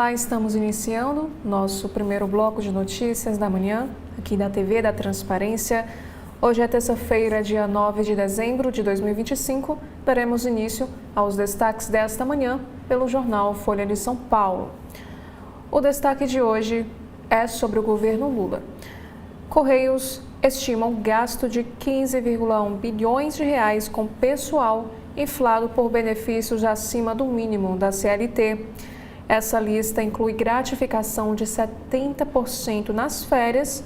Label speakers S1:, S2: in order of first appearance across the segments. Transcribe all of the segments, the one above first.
S1: Olá, estamos iniciando nosso primeiro bloco de notícias da manhã, aqui da TV da Transparência. Hoje é terça-feira, dia 9 de dezembro de 2025. Daremos início aos destaques desta manhã pelo jornal Folha de São Paulo. O destaque de hoje é sobre o governo Lula. Correios estimam gasto de 15,1 bilhões de reais com pessoal inflado por benefícios acima do mínimo da CLT. Essa lista inclui gratificação de 70% nas férias,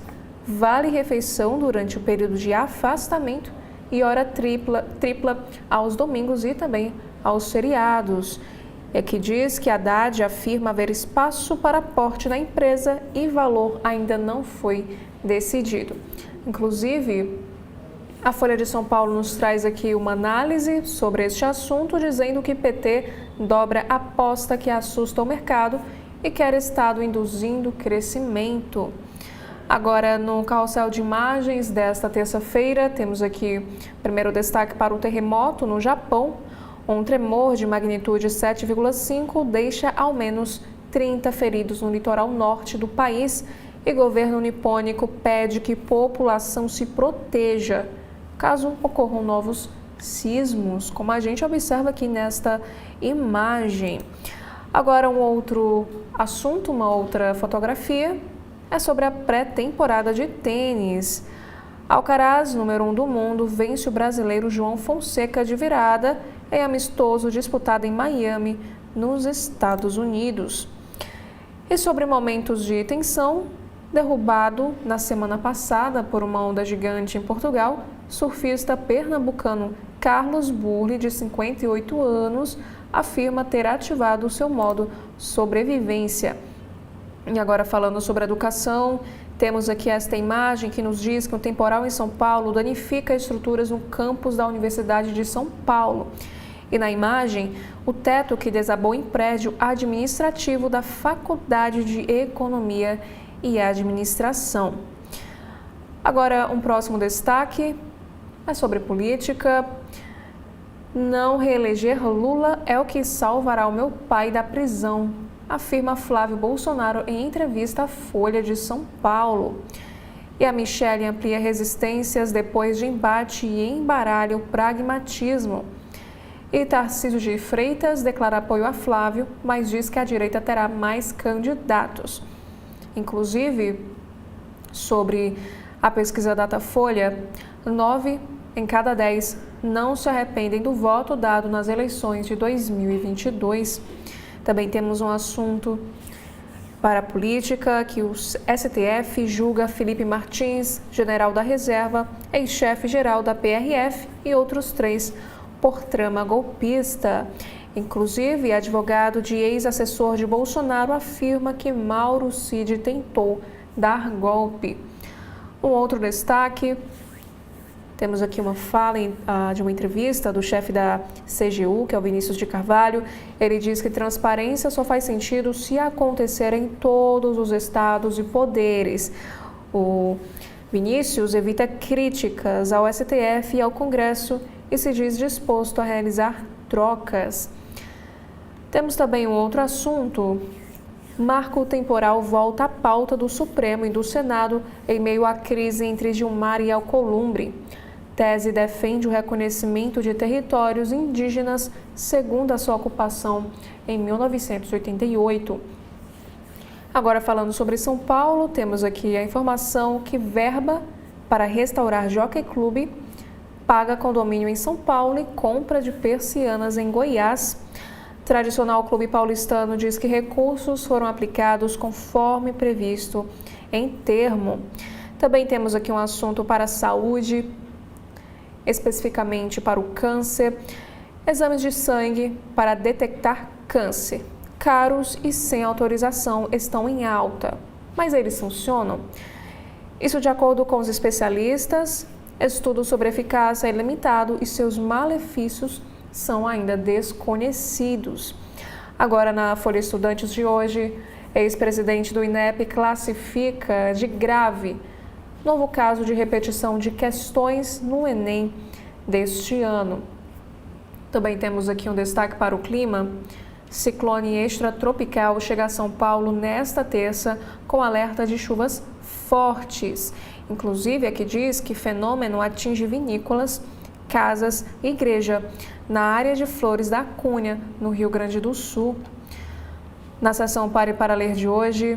S1: vale-refeição durante o período de afastamento e hora tripla aos domingos e também aos feriados. É que diz que a Haddad afirma haver espaço para aporte na empresa e valor ainda não foi decidido. Inclusive, a Folha de São Paulo nos traz aqui uma análise sobre este assunto, dizendo que PT dobra a aposta que assusta o mercado e quer Estado induzindo crescimento. Agora, no carrossel de imagens desta terça-feira, temos aqui primeiro destaque para o terremoto no Japão. Um tremor de magnitude 7,5 deixa ao menos 30 feridos no litoral norte do país e governo nipônico pede que população se proteja caso ocorram novos sismos, como a gente observa aqui nesta imagem. Agora, um outro assunto, uma outra fotografia, é sobre a pré-temporada de tênis. Alcaraz, número 1 do mundo, vence o brasileiro João Fonseca de virada em amistoso disputado em Miami, nos Estados Unidos. E sobre momentos de tensão, derrubado na semana passada por uma onda gigante em Portugal, surfista pernambucano Carlos Burle, de 58 anos, afirma ter ativado o seu modo sobrevivência. E agora, falando sobre educação, temos aqui esta imagem que nos diz que um temporal em São Paulo danifica estruturas no campus da Universidade de São Paulo. E na imagem, o teto que desabou em prédio administrativo da Faculdade de Economia e Administração. Agora, um próximo destaque é sobre política. Não reeleger Lula é o que salvará o meu pai da prisão, afirma Flávio Bolsonaro em entrevista à Folha de São Paulo. E a Michelle amplia resistências depois de embate e embaralha o pragmatismo. E Tarcísio de Freitas declara apoio a Flávio, mas diz que a direita terá mais candidatos. Inclusive, sobre a pesquisa Datafolha, 9 em cada 10 não se arrependem do voto dado nas eleições de 2022. Também temos um assunto para a política, que o STF julga Felipe Martins, general da reserva, ex-chefe geral da PRF e outros 3 por trama golpista. Inclusive, advogado de ex-assessor de Bolsonaro afirma que Mauro Cid tentou dar golpe. Um outro destaque, temos aqui uma fala de uma entrevista do chefe da CGU, que é o Vinícius de Carvalho. Ele diz que transparência só faz sentido se acontecer em todos os estados e poderes. O Vinícius evita críticas ao STF e ao Congresso e se diz disposto a realizar trocas. Temos também um outro assunto. Marco temporal volta à pauta do Supremo e do Senado em meio à crise entre Gilmar e Alcolumbre. Tese defende o reconhecimento de territórios indígenas segundo a sua ocupação em 1988. Agora, falando sobre São Paulo, temos aqui a informação que verba para restaurar Jockey Club paga condomínio em São Paulo e compra de persianas em Goiás. Tradicional clube paulistano diz que recursos foram aplicados conforme previsto em termo. Também temos aqui um assunto para a saúde, especificamente para o câncer. Exames de sangue para detectar câncer, caros e sem autorização, estão em alta. Mas eles funcionam? Isso de acordo com os especialistas. Estudos sobre eficácia é limitado e seus malefícios são ainda desconhecidos. Agora, na Folha Estudantes de hoje, ex-presidente do INEP classifica de grave novo caso de repetição de questões no Enem deste ano. Também temos aqui um destaque para o clima. Ciclone extratropical chega a São Paulo nesta terça com alerta de chuvas fortes. Inclusive, aqui diz que fenômeno atinge vinícolas, casas e igreja na área de Flores da Cunha, no Rio Grande do Sul. Na sessão Pare para Ler de hoje,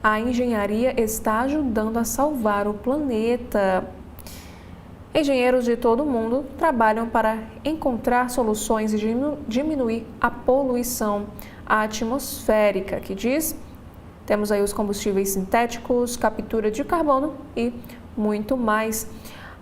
S1: a engenharia está ajudando a salvar o planeta. Engenheiros de todo o mundo trabalham para encontrar soluções e diminuir a poluição atmosférica, que diz, temos aí os combustíveis sintéticos, captura de carbono e muito mais.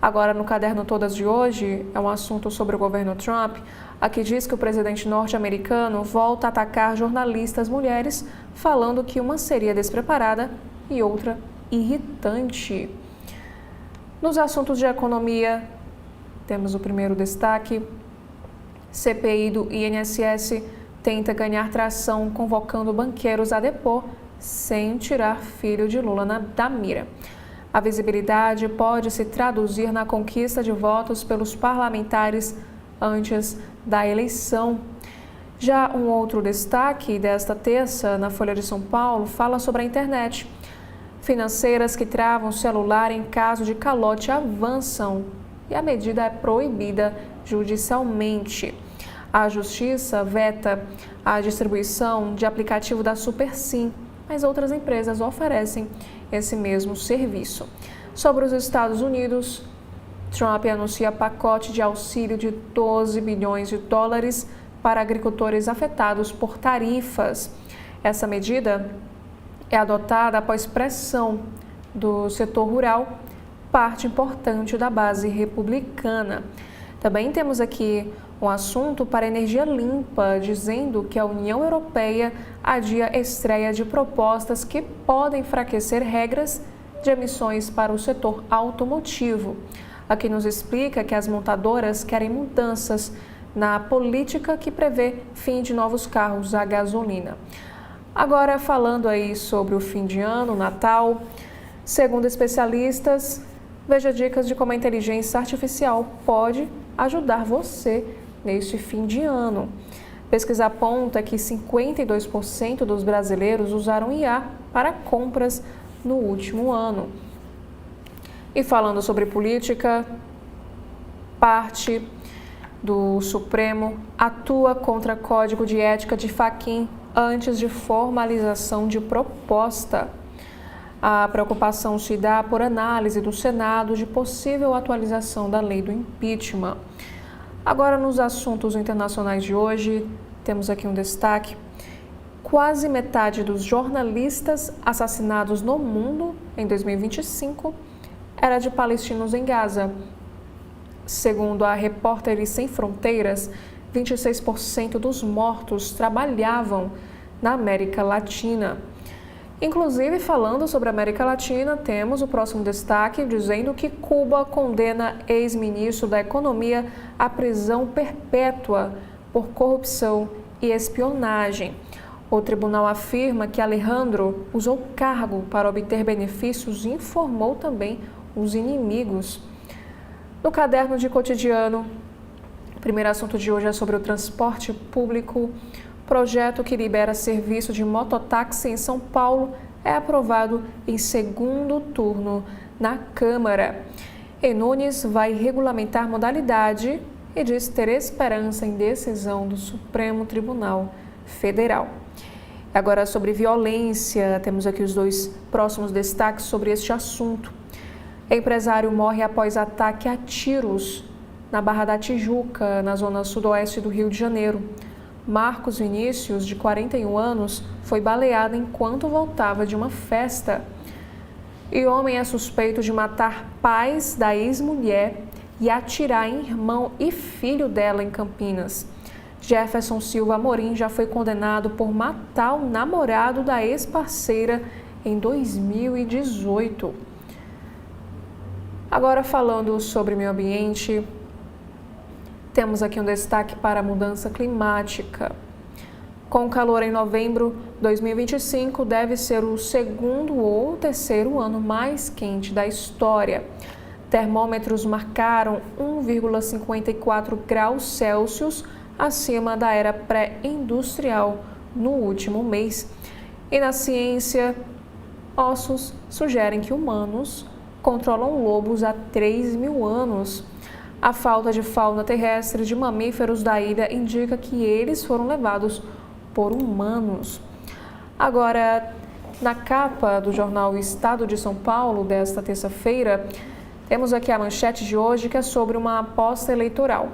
S1: Agora, no caderno Todas de hoje, é um assunto sobre o governo Trump. Aqui diz que o presidente norte-americano volta a atacar jornalistas mulheres, falando que uma seria despreparada e outra irritante. Nos assuntos de economia, temos o primeiro destaque. CPI do INSS tenta ganhar tração convocando banqueiros a depor sem tirar filho de Lula da mira. A visibilidade pode se traduzir na conquista de votos pelos parlamentares antes da eleição. Já um outro destaque desta terça, na Folha de São Paulo, fala sobre a internet. Financeiras que travam celular em caso de calote avançam e a medida é proibida judicialmente. A Justiça veta a distribuição de aplicativo da SuperSim, mas outras empresas oferecem esse mesmo serviço. Sobre os Estados Unidos, Trump anuncia pacote de auxílio de 12 bilhões de dólares para agricultores afetados por tarifas. Essa medida é adotada após pressão do setor rural, parte importante da base republicana. Também temos aqui um assunto para energia limpa, dizendo que a União Europeia adia a estreia de propostas que podem enfraquecer regras de emissões para o setor automotivo. Aqui nos explica que as montadoras querem mudanças na política que prevê fim de novos carros a gasolina. Agora, falando aí sobre o fim de ano, Natal, segundo especialistas, veja dicas de como a inteligência artificial pode ajudar você neste fim de ano. Pesquisa aponta que 52% dos brasileiros usaram IA para compras no último ano. E falando sobre política, parte do Supremo atua contra Código de Ética de Fachin antes de formalização de proposta. A preocupação se dá por análise do Senado de possível atualização da lei do impeachment. Agora, nos assuntos internacionais de hoje, temos aqui um destaque. Quase metade dos jornalistas assassinados no mundo em 2025 era de palestinos em Gaza. Segundo a Repórteres Sem Fronteiras, 26% dos mortos trabalhavam na América Latina. Inclusive, falando sobre a América Latina, temos o próximo destaque dizendo que Cuba condena ex-ministro da Economia à prisão perpétua por corrupção e espionagem. O tribunal afirma que Alejandro usou cargo para obter benefícios e informou também os inimigos. No caderno de cotidiano, o primeiro assunto de hoje é sobre o transporte público. Projeto que libera serviço de mototáxi em São Paulo é aprovado em segundo turno na Câmara. E Nunes vai regulamentar modalidade e diz ter esperança em decisão do Supremo Tribunal Federal. Agora, sobre violência, temos aqui os dois próximos destaques sobre este assunto. Empresário morre após ataque a tiros na Barra da Tijuca, na zona sudoeste do Rio de Janeiro. Marcos Vinícius, de 41 anos, foi baleado enquanto voltava de uma festa. E homem é suspeito de matar pais da ex-mulher e atirar em irmão e filho dela em Campinas. Jefferson Silva Amorim já foi condenado por matar o namorado da ex-parceira em 2018. Agora, falando sobre meio ambiente, temos aqui um destaque para a mudança climática. Com calor em novembro, 2025 deve ser o segundo ou terceiro ano mais quente da história. Termômetros marcaram 1,54 graus Celsius acima da era pré-industrial no último mês. E na ciência, ossos sugerem que humanos controlam lobos há 3.000 anos. A falta de fauna terrestre de mamíferos da ilha indica que eles foram levados por humanos. Agora, na capa do jornal Estado de São Paulo desta terça-feira, temos aqui a manchete de hoje, que é sobre uma aposta eleitoral.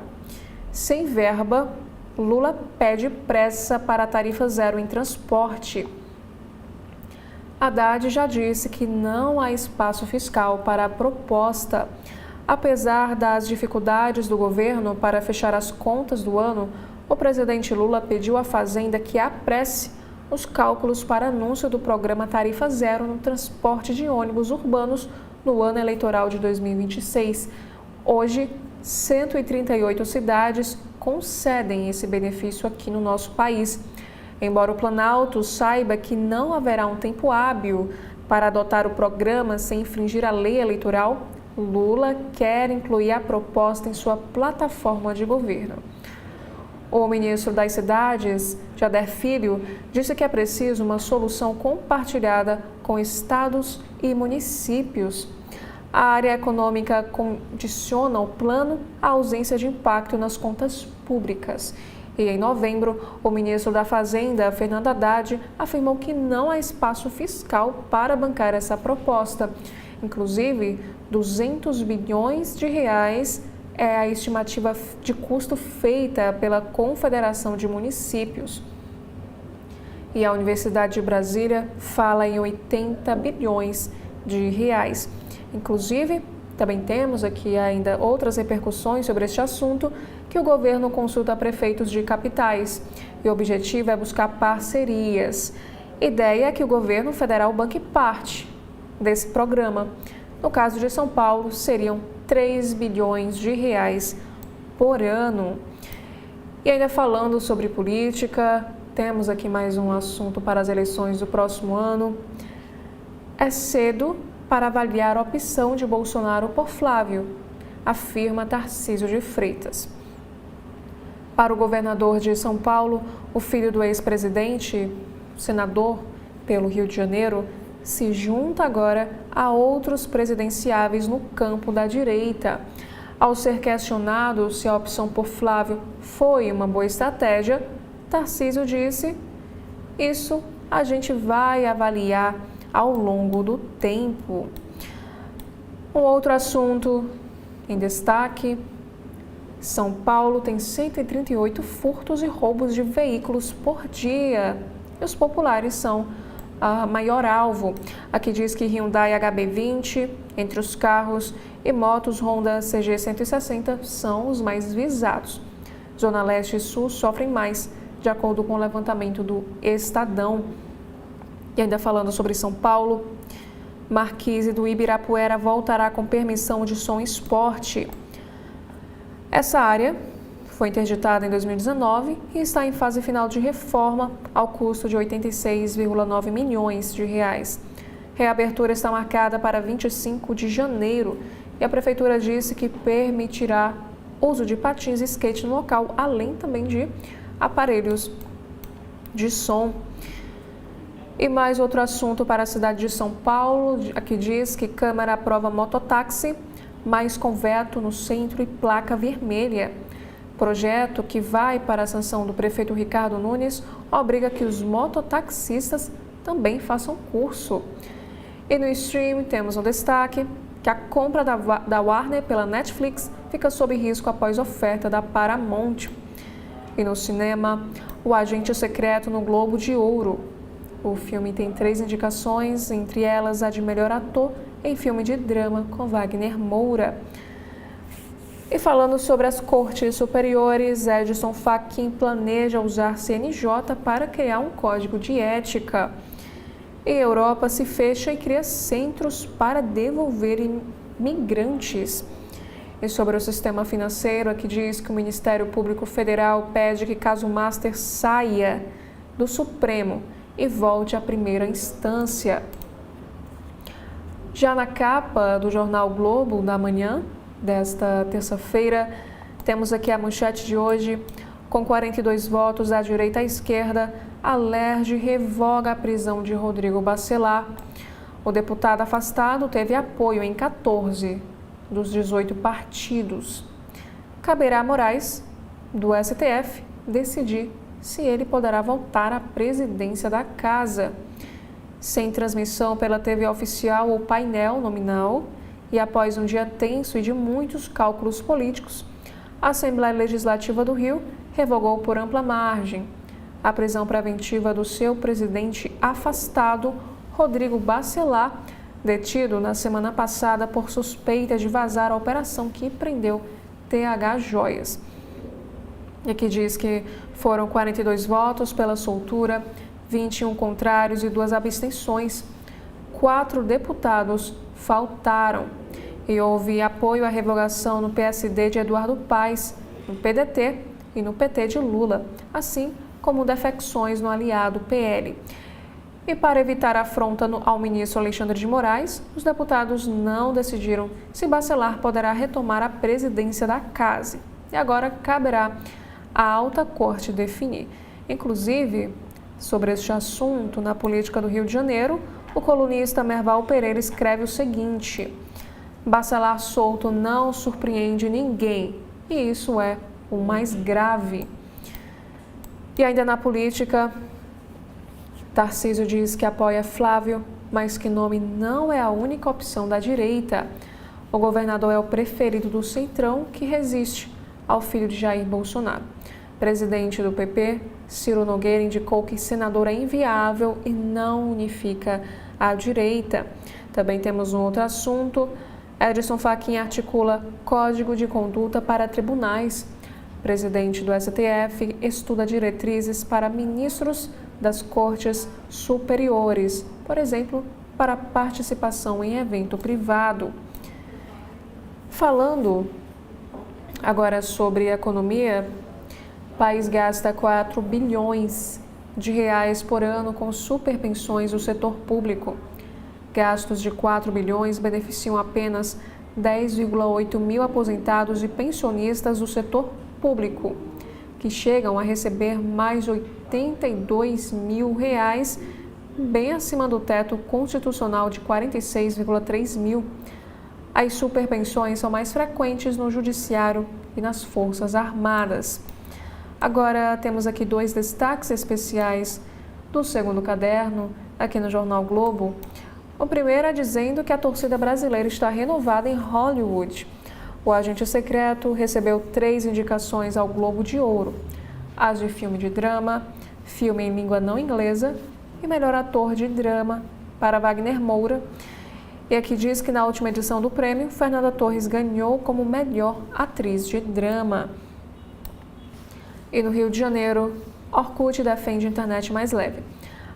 S1: Sem verba, Lula pede pressa para tarifa zero em transporte. Haddad já disse que não há espaço fiscal para a proposta. Apesar das dificuldades do governo para fechar as contas do ano, o presidente Lula pediu à Fazenda que apresse os cálculos para anúncio do programa Tarifa Zero no transporte de ônibus urbanos no ano eleitoral de 2026. Hoje, 138 cidades concedem esse benefício aqui no nosso país. Embora o Planalto saiba que não haverá um tempo hábil para adotar o programa sem infringir a lei eleitoral, Lula quer incluir a proposta em sua plataforma de governo. O ministro das Cidades, Jader Filho, disse que é preciso uma solução compartilhada com estados e municípios. A área econômica condiciona o plano à ausência de impacto nas contas públicas. E em novembro, o ministro da Fazenda, Fernando Haddad, afirmou que não há espaço fiscal para bancar essa proposta. Inclusive, 200 bilhões de reais é a estimativa de custo feita pela Confederação de Municípios. E a Universidade de Brasília fala em 80 bilhões de reais. Inclusive, também temos aqui ainda outras repercussões sobre este assunto, que o governo consulta prefeitos de capitais e o objetivo é buscar parcerias. Ideia é que o governo federal banque parte desse programa. No caso de São Paulo, seriam 3 bilhões de reais por ano. E ainda falando sobre política, temos aqui mais um assunto para as eleições do próximo ano. É cedo para avaliar a opção de Bolsonaro por Flávio, afirma Tarcísio de Freitas. Para o governador de São Paulo, o filho do ex-presidente, senador pelo Rio de Janeiro, se junta agora a outros presidenciáveis no campo da direita. Ao ser questionado se a opção por Flávio foi uma boa estratégia, Tarcísio disse: "Isso a gente vai avaliar ao longo do tempo." Um outro assunto em destaque: São Paulo tem 138 furtos e roubos de veículos por dia. E os populares são a maior alvo. Aqui diz que Hyundai HB20, entre os carros, e motos Honda CG 160 são os mais visados. Zona Leste e Sul sofrem mais, de acordo com o levantamento do Estadão. E ainda falando sobre São Paulo, Marquise do Ibirapuera voltará com permissão de som esporte. Essa área foi interditada em 2019 e está em fase final de reforma ao custo de 86,9 milhões de reais. Reabertura está marcada para 25 de janeiro e a prefeitura disse que permitirá uso de patins e skate no local, além também de aparelhos de som. E mais outro assunto para a cidade de São Paulo, aqui diz que Câmara aprova mototáxi, mas com veto no centro e placa vermelha. Projeto que vai para a sanção do prefeito Ricardo Nunes obriga que os mototaxistas também façam curso. E no stream temos um destaque que a compra da Warner pela Netflix fica sob risco após oferta da Paramount. E no cinema, O Agente Secreto no Globo de Ouro. O filme tem 3 indicações, entre elas a de melhor ator em filme de drama com Wagner Moura. E falando sobre as cortes superiores, Edson Fachin planeja usar CNJ para criar um código de ética. E a Europa se fecha e cria centros para devolver imigrantes. E sobre o sistema financeiro, aqui diz que o Ministério Público Federal pede que caso Master saia do Supremo e volte à primeira instância. Já na capa do jornal Globo da Manhã, desta terça-feira, temos aqui a manchete de hoje: Com 42 votos da direita à esquerda, a LERJ revoga a prisão de Rodrigo Bacelar. O deputado afastado teve apoio em 14 dos 18 partidos. Caberá a Moraes, do STF, decidir se ele poderá voltar à presidência da Casa. Sem transmissão pela TV oficial ou painel nominal, e após um dia tenso e de muitos cálculos políticos, a Assembleia Legislativa do Rio revogou por ampla margem a prisão preventiva do seu presidente afastado, Rodrigo Bacelar, detido na semana passada por suspeita de vazar a operação que prendeu TH Joias. E aqui diz que foram 42 votos pela soltura, 21 contrários e 2 abstenções. 4 deputados faltaram e houve apoio à revogação no PSD de Eduardo Paes, no PDT e no PT de Lula, assim como defecções no aliado PL. E para evitar afronta ao ministro Alexandre de Moraes, os deputados não decidiram se Bacelar poderá retomar a presidência da Casa. E agora caberá à Alta Corte definir. Inclusive, sobre este assunto na política do Rio de Janeiro, o colunista Merval Pereira escreve o seguinte: Bacelar solto não surpreende ninguém, e isso é o mais grave. E ainda na política, Tarcísio diz que apoia Flávio, mas que nome não é a única opção da direita. O governador é o preferido do Centrão, que resiste ao filho de Jair Bolsonaro. Presidente do PP, Ciro Nogueira, indicou que senador é inviável e não unifica a direita. Também temos um outro assunto. Edson Fachin articula código de conduta para tribunais. Presidente do STF estuda diretrizes para ministros das cortes superiores, por exemplo, para participação em evento privado. Falando agora sobre economia, o país gasta 4 bilhões de reais por ano com superpensões do setor público. Gastos de 4 bilhões beneficiam apenas 10,8 mil aposentados e pensionistas do setor público, que chegam a receber mais de 82 mil reais, bem acima do teto constitucional de 46,3 mil. As superpensões são mais frequentes no judiciário e nas Forças Armadas. Agora temos aqui 2 destaques especiais do segundo caderno, aqui no Jornal Globo. O primeiro é dizendo que a torcida brasileira está renovada em Hollywood. O Agente Secreto recebeu 3 indicações ao Globo de Ouro: as de filme de drama, filme em língua não inglesa e melhor ator de drama para Wagner Moura. E aqui diz que na última edição do prêmio, Fernanda Torres ganhou como melhor atriz de drama. E no Rio de Janeiro, Orkut defende internet mais leve.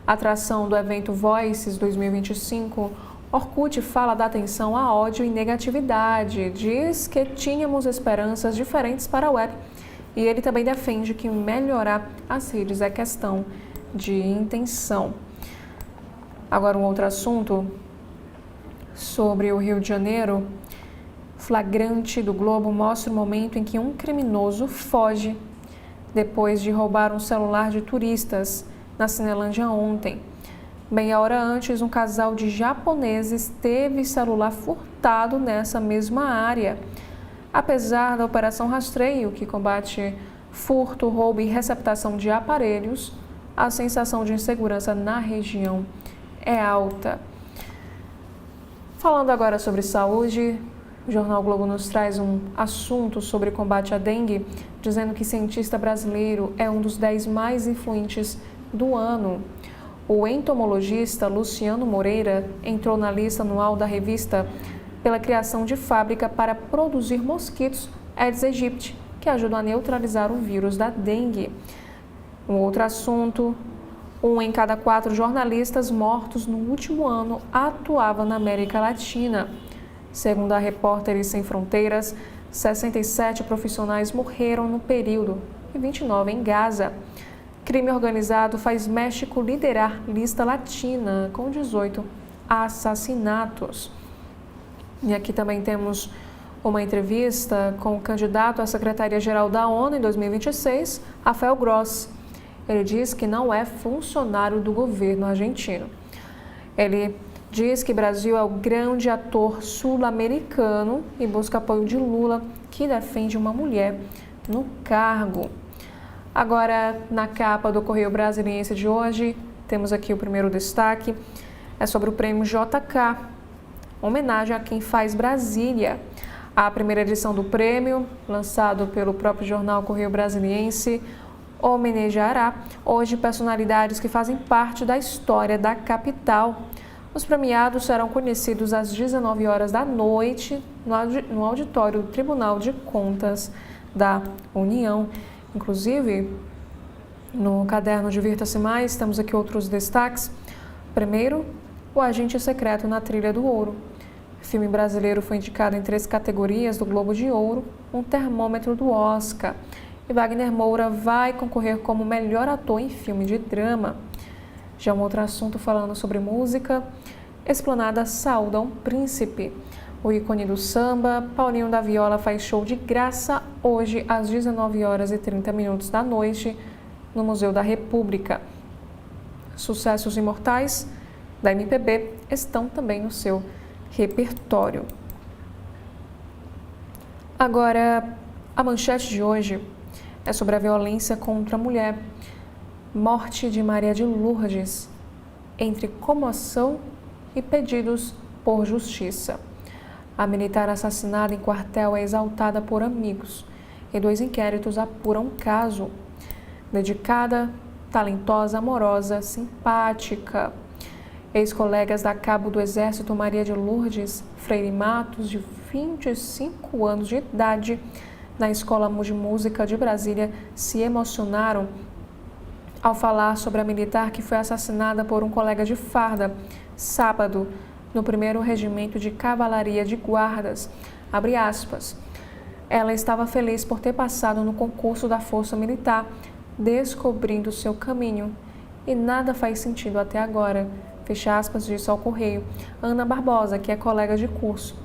S1: A atração do evento Voices 2025, Orkut fala da atenção a ódio e negatividade, diz que tínhamos esperanças diferentes para a web e ele também defende que melhorar as redes é questão de intenção. Agora um outro assunto sobre o Rio de Janeiro. Flagrante do Globo mostra o momento em que um criminoso foge depois de roubar um celular de turistas na Cinelândia ontem. Meia hora antes, um casal de japoneses teve celular furtado nessa mesma área. Apesar da Operação Rastreio, que combate furto, roubo e receptação de aparelhos, a sensação de insegurança na região é alta. Falando agora sobre saúde, o Jornal Globo nos traz um assunto sobre combate à dengue, dizendo que cientista brasileiro é um dos 10 mais influentes do ano. O entomologista Luciano Moreira entrou na lista anual da revista pela criação de fábrica para produzir mosquitos Aedes aegypti, que ajudam a neutralizar o vírus da dengue. Um outro assunto: 1 em cada 4 jornalistas mortos no último ano atuava na América Latina. Segundo a Repórteres Sem Fronteiras, 67 profissionais morreram no período e 29 em Gaza. Crime organizado faz México liderar lista latina com 18 assassinatos. E aqui também temos uma entrevista com o candidato à Secretaria-Geral da ONU em 2026, Rafael Grossi. Ele diz que não é funcionário do governo argentino. Ele diz que o Brasil é o grande ator sul-americano e busca apoio de Lula, que defende uma mulher no cargo. Agora, na capa do Correio Brasiliense de hoje, temos aqui o primeiro destaque, é sobre o prêmio JK, homenagem a quem faz Brasília. A primeira edição do prêmio, lançado pelo próprio jornal Correio Brasiliense, homenageará hoje personalidades que fazem parte da história da capital. Os premiados serão conhecidos às 19 horas da noite no auditório do Tribunal de Contas da União. Inclusive, no caderno Divirta-se Mais, temos aqui outros destaques. Primeiro, O Agente Secreto na Trilha do Ouro. O filme brasileiro foi indicado em 3 categorias do Globo de Ouro, um termômetro do Oscar. E Wagner Moura vai concorrer como melhor ator em filme de drama. Já um outro assunto falando sobre música, Esplanada saúda um príncipe. O ícone do samba, Paulinho da Viola, faz show de graça hoje às 19h30 da noite no Museu da República. Sucessos imortais da MPB estão também no seu repertório. Agora, a manchete de hoje é sobre a violência contra a mulher. Morte de Maria de Lourdes, entre comoção e pedidos por justiça. A militar assassinada em quartel é exaltada por amigos e 2 inquéritos apuram o caso. Dedicada, talentosa, amorosa, simpática. Ex-colegas da Cabo do Exército Maria de Lourdes Freire Matos, de 25 anos de idade, na Escola de Música de Brasília, se emocionaram ao falar sobre a militar que foi assassinada por um colega de farda, sábado, no 1º Regimento de Cavalaria de Guardas, abre aspas. Ela estava feliz por ter passado no concurso da Força Militar, descobrindo seu caminho, e nada faz sentido até agora, fecha aspas, disse ao Correio Ana Barbosa, que é colega de curso.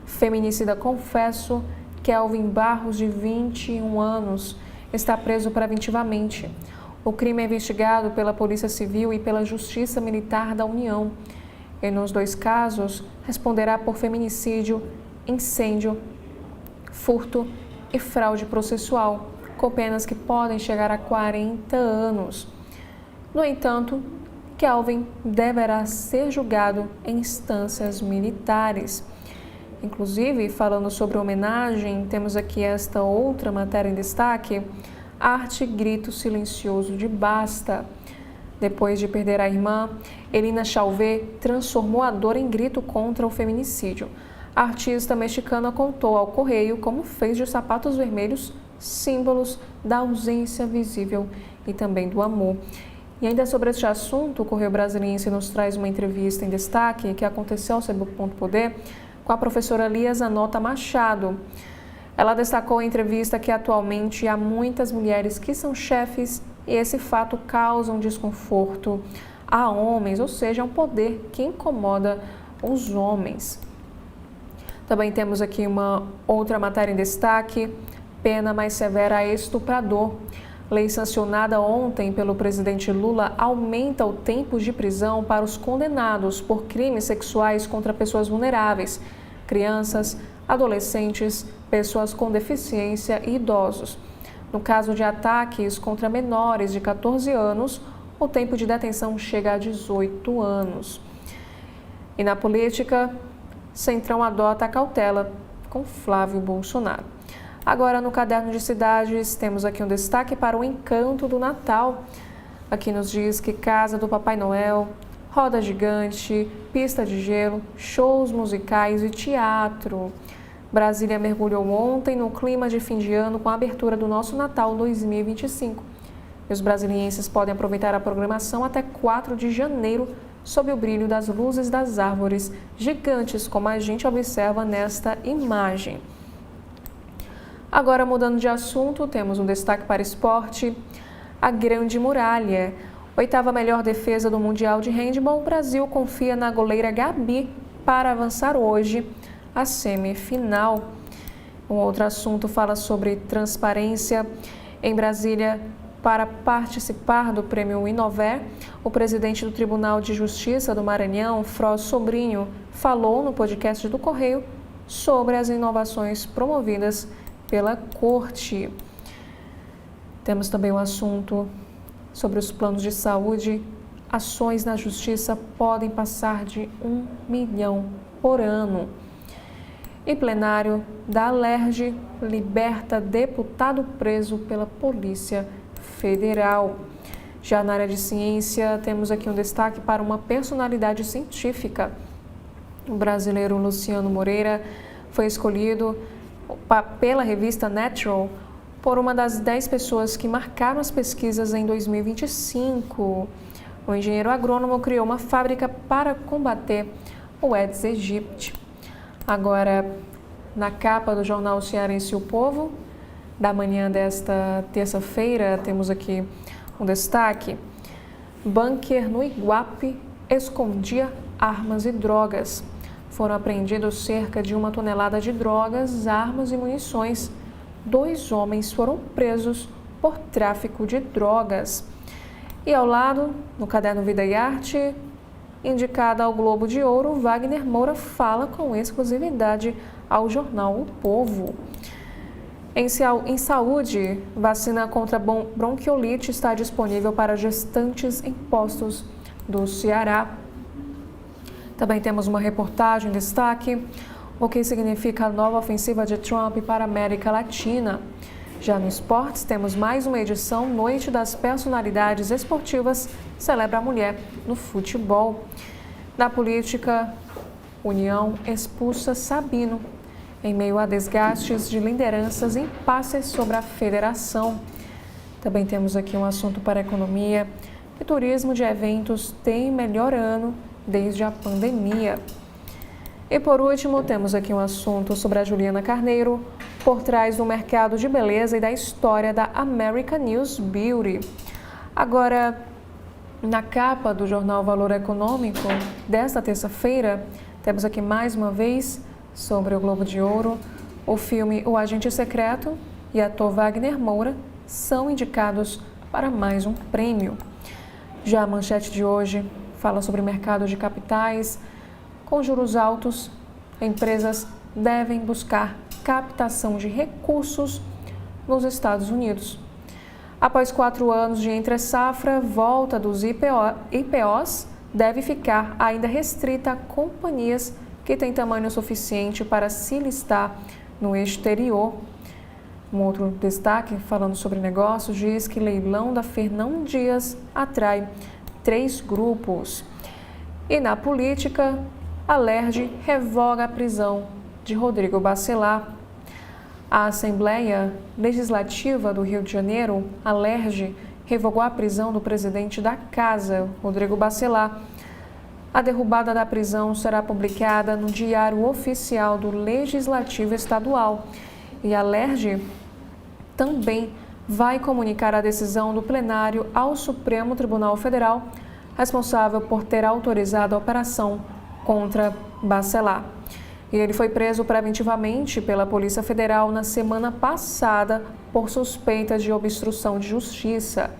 S1: Feminicida confesso, Kelvin Barros, de 21 anos, está preso preventivamente. O crime é investigado pela Polícia Civil e pela Justiça Militar da União. E nos 2 casos, responderá por feminicídio, incêndio, furto e fraude processual, com penas que podem chegar a 40 anos. No entanto, Kelvin deverá ser julgado em instâncias militares. Inclusive, falando sobre homenagem, temos aqui esta outra matéria em destaque, Arte Grito Silencioso de Basta. Depois de perder a irmã, Elina Chalvé transformou a dor em grito contra o feminicídio. A artista mexicana contou ao Correio como fez de sapatos vermelhos símbolos da ausência visível e também do amor. E ainda sobre este assunto, o Correio Brasiliense nos traz uma entrevista em destaque que aconteceu ao CB.poder com a professora Lia Zanota Machado. Ela destacou em entrevista que atualmente há muitas mulheres que são chefes e esse fato causa um desconforto a homens, ou seja, um poder que incomoda os homens. Também temos aqui uma outra matéria em destaque, pena mais severa a estuprador. Lei sancionada ontem pelo presidente Lula aumenta o tempo de prisão para os condenados por crimes sexuais contra pessoas vulneráveis, crianças, adolescentes, pessoas com deficiência e idosos. No caso de ataques contra menores de 14 anos, o tempo de detenção chega a 18 anos. E na política, Centrão adota a cautela com Flávio Bolsonaro. Agora, no caderno de cidades, temos aqui um destaque para o encanto do Natal. Aqui nos diz que Casa do Papai Noel, roda gigante, pista de gelo, shows musicais e teatro. Brasília mergulhou ontem no clima de fim de ano com a abertura do nosso Natal 2025. E os brasilienses podem aproveitar a programação até 4 de janeiro, sob o brilho das luzes das árvores gigantes, como a gente observa nesta imagem. Agora, mudando de assunto, temos um destaque para esporte. A Grande Muralha. 8ª melhor defesa do Mundial de Handebol, o Brasil confia na goleira Gabi para avançar hoje à semifinal. Um outro assunto fala sobre transparência. Em Brasília, para participar do Prêmio Inover, o presidente do Tribunal de Justiça do Maranhão, Froz Sobrinho, falou no podcast do Correio sobre as inovações promovidas pela Corte. Temos também um assunto sobre os planos de saúde. Ações na Justiça podem passar de 1 milhão por ano. E plenário da Alerj liberta deputado preso pela Polícia Federal. Já na área de ciência, temos aqui um destaque para uma personalidade científica. O brasileiro Luciano Moreira foi escolhido pela revista Natural por uma das 10 pessoas que marcaram as pesquisas em 2025. O engenheiro agrônomo criou uma fábrica para combater o Aedes aegypti. Agora, na capa do jornal Cearense O Povo, da manhã desta terça-feira, temos aqui um destaque. Bunker no Iguape escondia armas e drogas. Foram apreendidos cerca de 1 tonelada de drogas, armas e munições. 2 homens foram presos por tráfico de drogas. E ao lado, no caderno Vida e Arte, indicada ao Globo de Ouro, Wagner Moura fala com exclusividade ao jornal O Povo. Em saúde, vacina contra bronquiolite está disponível para gestantes em postos do Ceará. Também temos uma reportagem em destaque, o que significa a nova ofensiva de Trump para a América Latina. Já no esportes, temos mais uma edição Noite das Personalidades Esportivas celebra a mulher no futebol. Na política, União expulsa Sabino. Em meio a desgastes de lideranças e impasses sobre a federação. Também temos aqui um assunto para a economia. O turismo de eventos tem melhor ano desde a pandemia. E por último, temos aqui um assunto sobre a Juliana Carneiro, por trás do mercado de beleza e da história da American News Beauty. Agora, na capa do jornal Valor Econômico desta terça-feira, temos aqui mais uma vez sobre o Globo de Ouro, o filme O Agente Secreto e ator Wagner Moura são indicados para mais um prêmio. Já a manchete de hoje fala sobre mercado de capitais. Com juros altos, empresas devem buscar captação de recursos nos Estados Unidos. Após 4 anos de entre-safra, volta dos IPOs deve ficar ainda restrita a companhias que têm tamanho suficiente para se listar no exterior. Um outro destaque, falando sobre negócios, diz que leilão da Fernão Dias atrai 3 grupos. E na política, a Alerj revoga a prisão de Rodrigo Bacelar. A Assembleia Legislativa do Rio de Janeiro, a Alerj, revogou a prisão do presidente da Casa, Rodrigo Bacelar. A derrubada da prisão será publicada no Diário Oficial do Legislativo Estadual. E a Alerj também vai comunicar a decisão do plenário ao Supremo Tribunal Federal, responsável por ter autorizado a operação contra Bacelar. E ele foi preso preventivamente pela Polícia Federal na semana passada por suspeita de obstrução de justiça.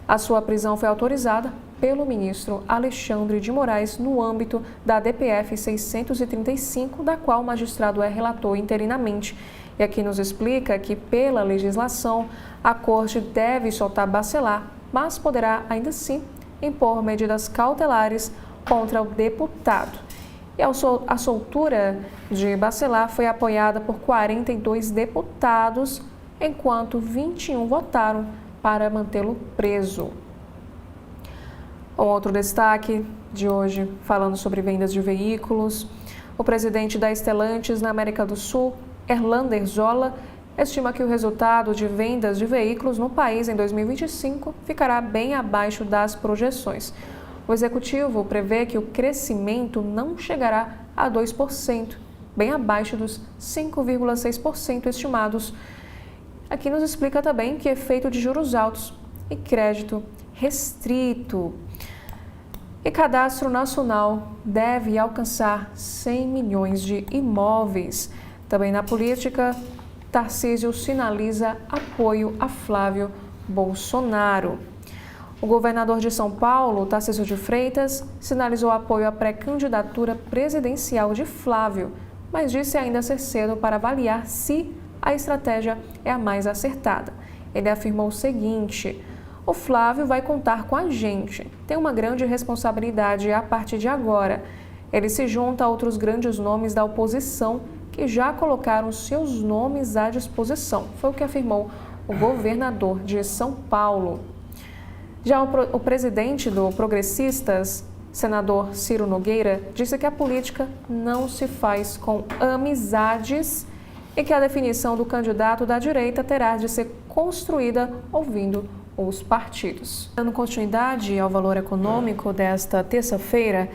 S1: A sua prisão foi autorizada pelo ministro Alexandre de Moraes no âmbito da DPF 635, da qual o magistrado é relator interinamente. E aqui nos explica que, pela legislação, a Corte deve soltar Bacelar, mas poderá, ainda assim, impor medidas cautelares contra o deputado. E a soltura de Bacelar foi apoiada por 42 deputados, enquanto 21 votaram para mantê-lo preso. Um outro destaque de hoje, falando sobre vendas de veículos. O presidente da Stellantis na América do Sul, Erlander Zola, estima que o resultado de vendas de veículos no país em 2025 ficará bem abaixo das projeções. O executivo prevê que o crescimento não chegará a 2%, bem abaixo dos 5,6% estimados. Aqui nos explica também que efeito de juros altos e crédito restrito. E Cadastro Nacional deve alcançar 100 milhões de imóveis. Também na política, Tarcísio sinaliza apoio a Flávio Bolsonaro. O governador de São Paulo, Tarcísio de Freitas, sinalizou apoio à pré-candidatura presidencial de Flávio, mas disse ainda ser cedo para avaliar se a estratégia é a mais acertada. Ele afirmou o seguinte: o Flávio vai contar com a gente, tem uma grande responsabilidade a partir de agora. Ele se junta a outros grandes nomes da oposição que já colocaram seus nomes à disposição. Foi o que afirmou o governador de São Paulo. Já o presidente do Progressistas, senador Ciro Nogueira, disse que a política não se faz com amizades e que a definição do candidato da direita terá de ser construída ouvindo os partidos. Dando continuidade ao valor econômico desta terça-feira,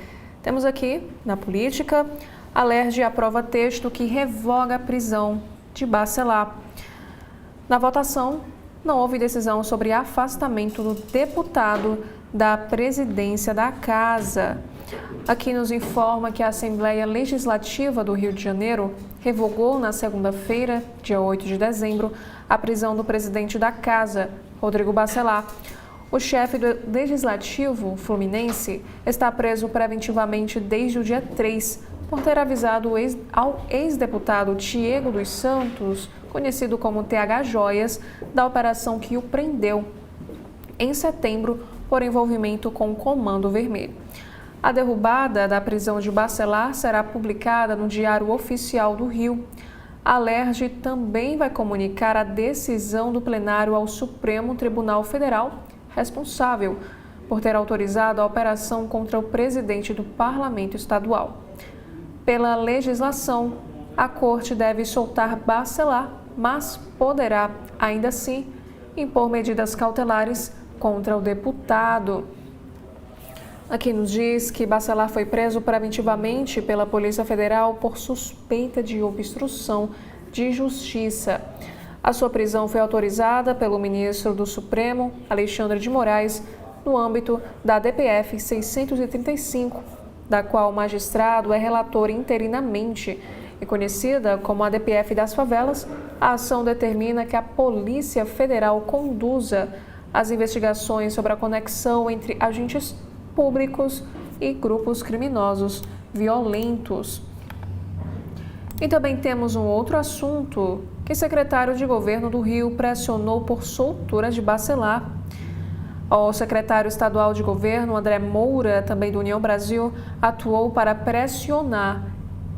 S1: temos aqui, na política, a LERJ aprova texto que revoga a prisão de Bacelar. Na votação, não houve decisão sobre afastamento do deputado da presidência da Casa. Aqui nos informa que a Assembleia Legislativa do Rio de Janeiro revogou na segunda-feira, dia 8 de dezembro, a prisão do presidente da Casa, Rodrigo Bacelar. O chefe do Legislativo fluminense está preso preventivamente desde o dia 3, por ter avisado ao ex-deputado Tiago dos Santos, conhecido como TH Joias, da operação que o prendeu em setembro por envolvimento com o Comando Vermelho. A derrubada da prisão de Bacelar será publicada no Diário Oficial do Rio. A LERJ também vai comunicar a decisão do plenário ao Supremo Tribunal Federal, responsável por ter autorizado a operação contra o presidente do Parlamento Estadual. Pela legislação, a Corte deve soltar Bacelar, mas poderá, ainda assim, impor medidas cautelares contra o deputado. Aqui nos diz que Bacelar foi preso preventivamente pela Polícia Federal por suspeita de obstrução de justiça. A sua prisão foi autorizada pelo ministro do Supremo, Alexandre de Moraes, no âmbito da DPF 635, da qual o magistrado é relator interinamente. E conhecida como a DPF das favelas, a ação determina que a Polícia Federal conduza as investigações sobre a conexão entre agentes públicos e grupos criminosos violentos. E também temos um outro assunto, que o secretário de Governo do Rio pressionou por soltura de Bacelar. O secretário estadual de Governo, André Moura, também do União Brasil, atuou para pressionar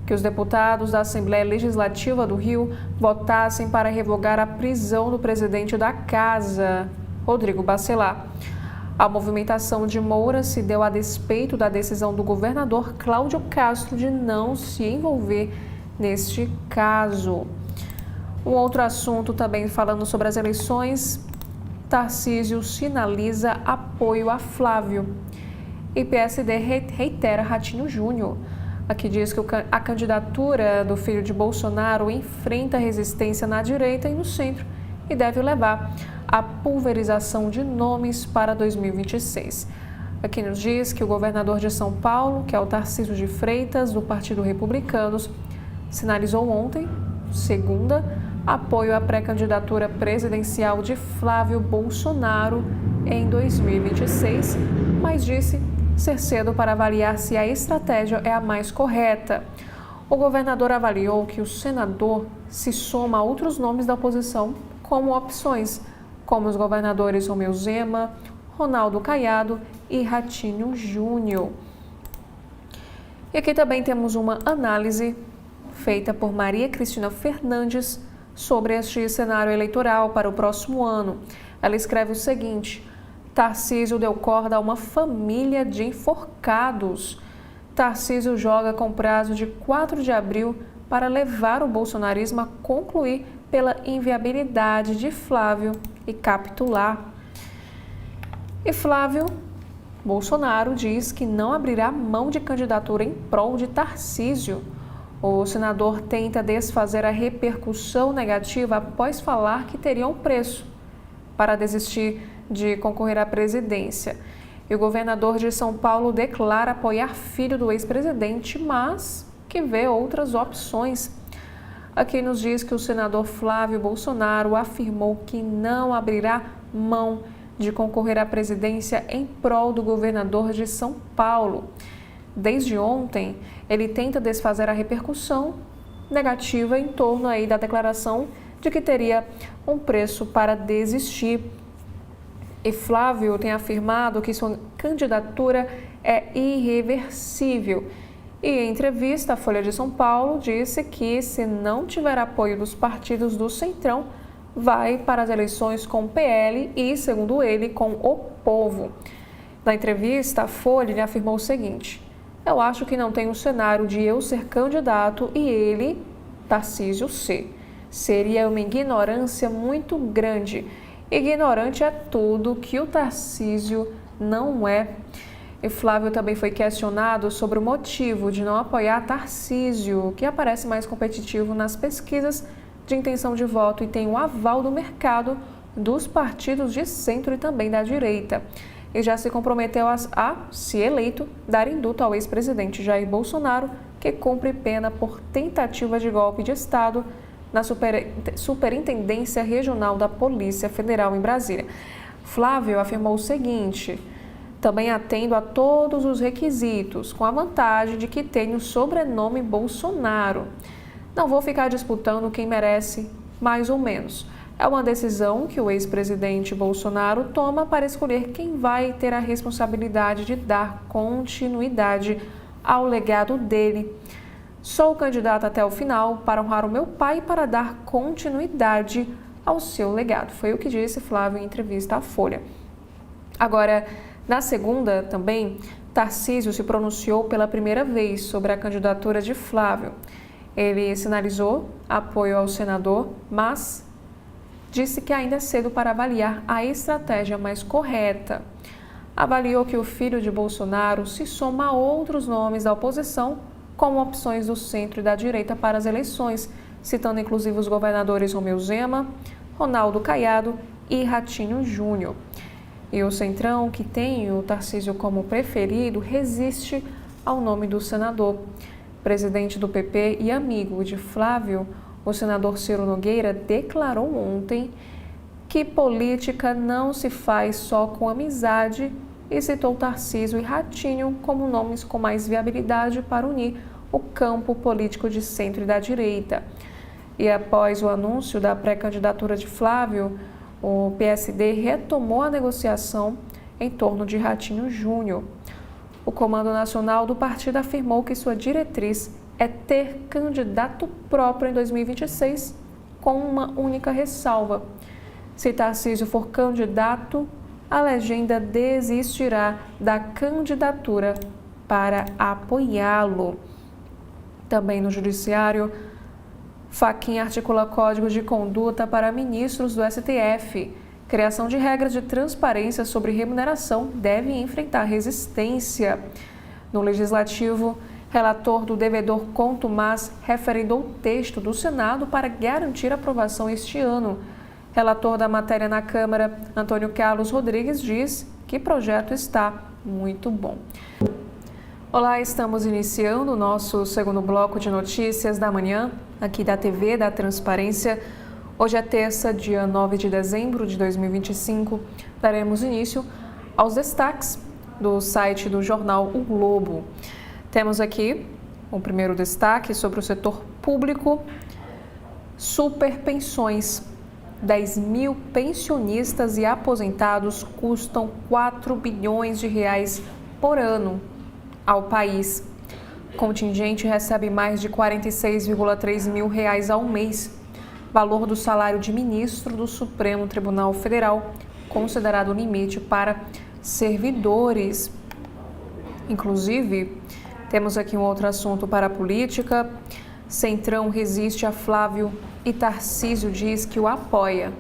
S1: que os deputados da Assembleia Legislativa do Rio votassem para revogar a prisão do presidente da Casa, Rodrigo Bacelar. A movimentação de Moura se deu a despeito da decisão do governador Cláudio Castro de não se envolver neste caso. Um outro assunto também falando sobre as eleições, Tarcísio sinaliza apoio a Flávio e PSD reitera Ratinho Júnior. Aqui diz que a candidatura do filho de Bolsonaro enfrenta resistência na direita e no centro e deve levar à pulverização de nomes para 2026. Aqui nos diz que o governador de São Paulo, que é o Tarcísio de Freitas, do Partido Republicanos, sinalizou ontem, segunda, apoio à pré-candidatura presidencial de Flávio Bolsonaro em 2026, mas disse ser cedo para avaliar se a estratégia é a mais correta. O governador avaliou que o senador se soma a outros nomes da oposição como opções, como os governadores Romeu Zema, Ronaldo Caiado e Ratinho Júnior. E aqui também temos uma análise feita por Maria Cristina Fernandes sobre este cenário eleitoral para o próximo ano. Ela escreve o seguinte: Tarcísio deu corda a uma família de enforcados. Tarcísio joga com prazo de 4 de abril para levar o bolsonarismo a concluir pela inviabilidade de Flávio e capitular. E Flávio Bolsonaro diz que não abrirá mão de candidatura em prol de Tarcísio. O senador tenta desfazer a repercussão negativa após falar que teria um preço para desistir de concorrer à presidência. E o governador de São Paulo declara apoiar filho do ex-presidente, mas que vê outras opções. aqui nos diz que o senador Flávio Bolsonaro afirmou que não abrirá mão de concorrer à presidência em prol do governador de São Paulo. Desde ontem, ele tenta desfazer a repercussão negativa em torno aí da declaração de que teria um preço para desistir. E Flávio tem afirmado que sua candidatura é irreversível. E em entrevista à Folha de São Paulo, disse que se não tiver apoio dos partidos do Centrão, vai para as eleições com o PL e, segundo ele, com o povo. Na entrevista, a Folha ele afirmou o seguinte: eu acho que não tem um cenário de eu ser candidato e ele, Tarcísio, ser. Seria uma ignorância muito grande. Ignorante é tudo que o Tarcísio não é. E Flávio também foi questionado sobre o motivo de não apoiar Tarcísio, que aparece mais competitivo nas pesquisas de intenção de voto e tem o aval do mercado dos partidos de centro e também da direita. E já se comprometeu a, se eleito, dar indulto ao ex-presidente Jair Bolsonaro, que cumpre pena por tentativa de golpe de Estado na Superintendência Regional da Polícia Federal em Brasília. Flávio afirmou o seguinte: também atendo a todos os requisitos, com a vantagem de que tenho o sobrenome Bolsonaro. Não vou ficar disputando quem merece mais ou menos. É uma decisão que o ex-presidente Bolsonaro toma para escolher quem vai ter a responsabilidade de dar continuidade ao legado dele. Sou candidato até o final para honrar o meu pai e para dar continuidade ao seu legado. Foi o que disse Flávio em entrevista à Folha. Agora, na segunda também, Tarcísio se pronunciou pela primeira vez sobre a candidatura de Flávio. Ele sinalizou apoio ao senador, mas disse que ainda é cedo para avaliar a estratégia mais correta. Avaliou que o filho de Bolsonaro se soma a outros nomes da oposição como opções do centro e da direita para as eleições, citando inclusive os governadores Romeu Zema, Ronaldo Caiado e Ratinho Júnior. E o Centrão, que tem o Tarcísio como preferido, resiste ao nome do senador. Presidente do PP e amigo de Flávio, o senador Ciro Nogueira declarou ontem que política não se faz só com amizade e citou Tarcísio e Ratinho como nomes com mais viabilidade para unir o campo político de centro e da direita. E após o anúncio da pré-candidatura de Flávio, o PSD retomou a negociação em torno de Ratinho Júnior. O Comando Nacional do partido afirmou que sua diretriz é ter candidato próprio em 2026, com uma única ressalva: se Tarcísio for candidato, a legenda desistirá da candidatura para apoiá-lo. Também no Judiciário, Fachin articula códigos de conduta para ministros do STF. Criação de regras de transparência sobre remuneração deve enfrentar resistência. No Legislativo, relator do devedor Contumaz referendou o texto do Senado para garantir aprovação este ano. Relator da matéria na Câmara, Antônio Carlos Rodrigues, diz que o projeto está muito bom. Olá, estamos iniciando o nosso segundo bloco de notícias da manhã, aqui da TV da Transparência. Hoje é terça, dia 9 de dezembro de 2025. Daremos início aos destaques do site do jornal O Globo. Temos aqui o primeiro destaque sobre o setor público. Superpensões. 10 mil pensionistas e aposentados custam 4 bilhões de reais por ano ao país. Contingente recebe mais de 46,3 mil reais ao mês. Valor do salário de ministro do Supremo Tribunal Federal, considerado limite para servidores. Inclusive, temos aqui um outro assunto para a política. Centrão resiste a Flávio e Tarcísio diz que o apoia,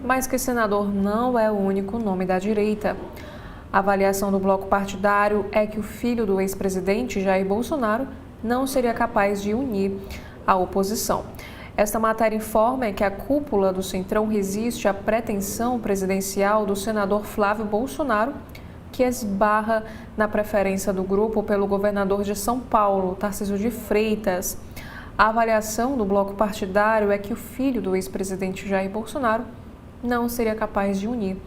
S1: mas que senador não é o único nome da direita. A avaliação do bloco partidário é que o filho do ex-presidente Jair Bolsonaro não seria capaz de unir a oposição. Esta matéria informa que a cúpula do Centrão resiste à pretensão presidencial do senador Flávio Bolsonaro, que esbarra na preferência do grupo pelo governador de São Paulo, Tarcísio de Freitas. A avaliação do bloco partidário é que o filho do ex-presidente Jair Bolsonaro não seria capaz de unir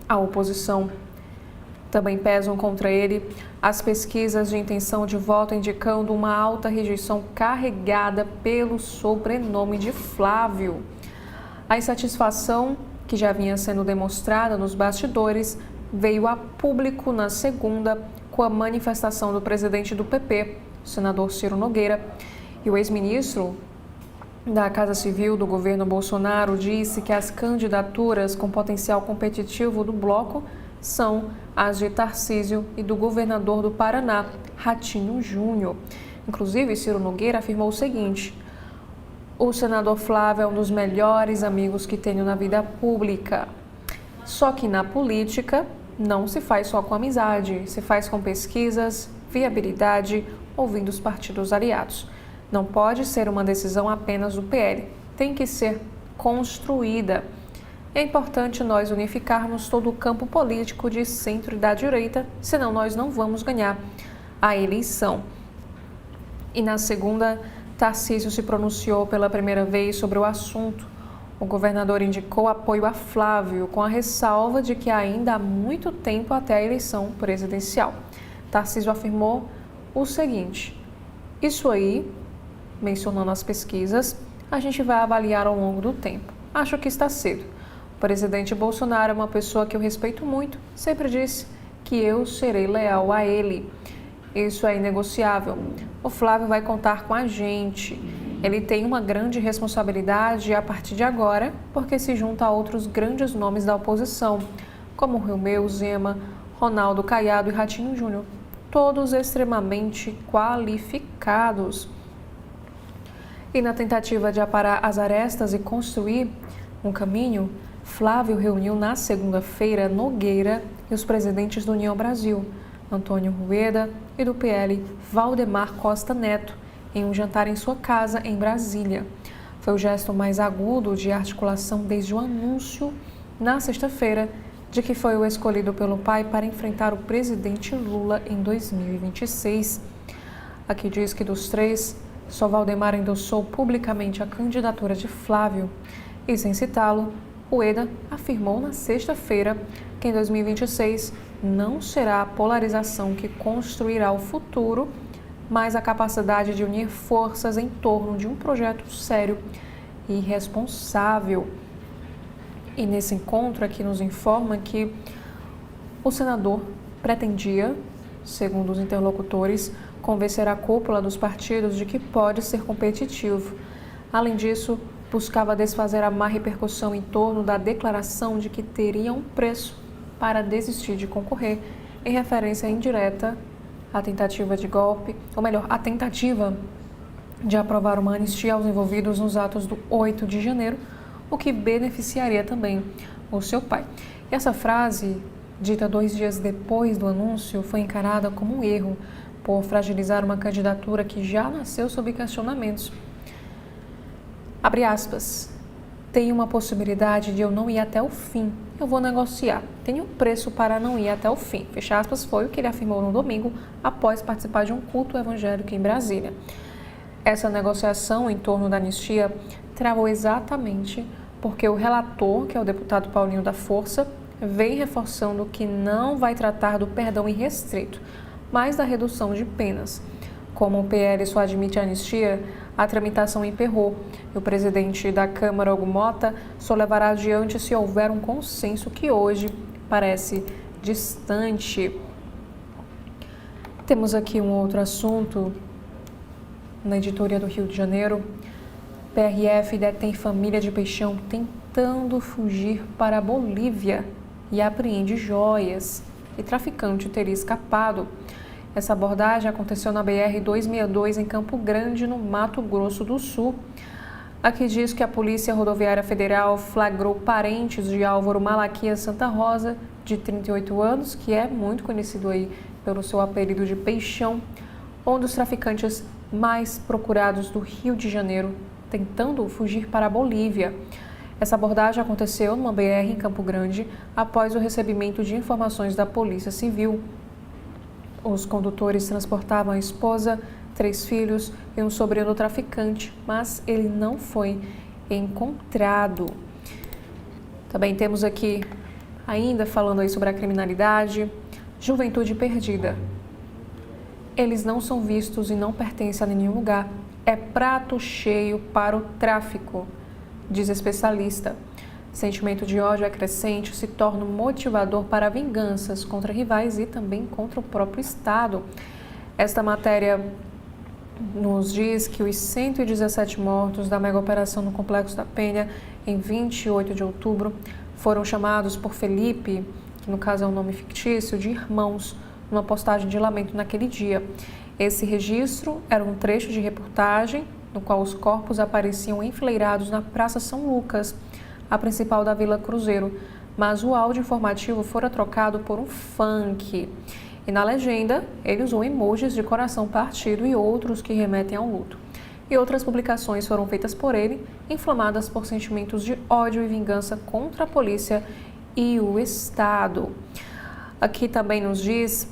S1: a oposição. Também pesam contra ele as pesquisas de intenção de voto indicando uma alta rejeição carregada pelo sobrenome de Flávio. A insatisfação, que já vinha sendo demonstrada nos bastidores, veio a público na segunda com a manifestação do presidente do PP, o senador Ciro Nogueira, e o ex-ministro da Casa Civil do governo Bolsonaro disse que as candidaturas com potencial competitivo do bloco são as de Tarcísio e do governador do Paraná, Ratinho Júnior. Inclusive, Ciro Nogueira afirmou o seguinte: o senador Flávio é um dos melhores amigos que tenho na vida pública. Só que na política não se faz só com amizade, se faz com pesquisas, viabilidade, ouvindo os partidos aliados. Não pode ser uma decisão apenas do PL, tem que ser construída. É importante nós unificarmos todo o campo político de centro e da direita, senão nós não vamos ganhar a eleição. E na segunda, Tarcísio se pronunciou pela primeira vez sobre o assunto. O governador indicou apoio a Flávio, com a ressalva de que ainda há muito tempo até a eleição presidencial. Tarcísio afirmou o seguinte: isso aí, mencionando as pesquisas, a gente vai avaliar ao longo do tempo. Acho que está cedo. O presidente Bolsonaro é uma pessoa que eu respeito muito, sempre disse que eu serei leal a ele. Isso é inegociável. O Flávio vai contar com a gente. Ele tem uma grande responsabilidade a partir de agora, porque se junta a outros grandes nomes da oposição, como Romeu Zema, Ronaldo Caiado e Ratinho Júnior, todos extremamente qualificados. E na tentativa de aparar as arestas e construir um caminho, Flávio reuniu na segunda-feira Nogueira e os presidentes do União Brasil, Antônio Rueda, e do PL, Valdemar Costa Neto, em um jantar em sua casa em Brasília. Foi o gesto mais agudo de articulação desde o anúncio, na sexta-feira, de que foi o escolhido pelo pai para enfrentar o presidente Lula em 2026. Aqui diz que dos três, só Valdemar endossou publicamente a candidatura de Flávio. E sem citá-lo, Rueda afirmou na sexta-feira que em 2026 não será a polarização que construirá o futuro, mas a capacidade de unir forças em torno de um projeto sério e responsável. E nesse encontro aqui nos informa que o senador pretendia, segundo os interlocutores, convencer a cúpula dos partidos de que pode ser competitivo. Além disso, buscava desfazer a má repercussão em torno da declaração de que teria um preço para desistir de concorrer, em referência indireta à tentativa de golpe, ou melhor, à tentativa de aprovar uma anistia aos envolvidos nos atos do 8 de janeiro, o que beneficiaria também o seu pai. E essa frase, dita 2 dias depois do anúncio, foi encarada como um erro por fragilizar uma candidatura que já nasceu sob questionamentos. Abre aspas, tem uma possibilidade de eu não ir até o fim, eu vou negociar, tenho um preço para não ir até o fim, fecha aspas, foi o que ele afirmou no domingo após participar de um culto evangélico em Brasília. Essa negociação em torno da anistia travou exatamente porque o relator, que é o deputado Paulinho da Força, vem reforçando que não vai tratar do perdão irrestrito, mas da redução de penas. Como o PL só admite a anistia, a tramitação emperrou e o presidente da Câmara, Hugo Mota, só levará adiante se houver um consenso que hoje parece distante. Temos aqui um outro assunto na editoria do Rio de Janeiro. PRF detém família de Peixão tentando fugir para a Bolívia e apreende joias. E traficante teria escapado. Essa abordagem aconteceu na BR-262 em Campo Grande, no Mato Grosso do Sul. Aqui diz que a Polícia Rodoviária Federal flagrou parentes de Álvaro Malaquias Santa Rosa, de 38 anos, que é muito conhecido aí pelo seu apelido de Peixão, um dos traficantes mais procurados do Rio de Janeiro, tentando fugir para a Bolívia. Essa abordagem aconteceu numa BR em Campo Grande após o recebimento de informações da Polícia Civil. Os condutores transportavam a esposa, 3 filhos e um sobrinho do traficante, mas ele não foi encontrado. Também temos aqui, ainda falando aí sobre a criminalidade, juventude perdida. Eles não são vistos e não pertencem a nenhum lugar. É prato cheio para o tráfico, diz especialista. Sentimento de ódio é crescente, se torna um motivador para vinganças contra rivais e também contra o próprio Estado. Esta matéria nos diz que os 117 mortos da mega operação no Complexo da Penha, em 28 de outubro, foram chamados por Felipe, que no caso é um nome fictício, de irmãos, numa postagem de lamento naquele dia. Esse registro era um trecho de reportagem no qual os corpos apareciam enfileirados na Praça São Lucas, a principal da Vila Cruzeiro, mas o áudio informativo fora trocado por um funk. E na legenda, ele usou emojis de coração partido e outros que remetem ao luto. E outras publicações foram feitas por ele, inflamadas por sentimentos de ódio e vingança contra a polícia e o Estado. Aqui também nos diz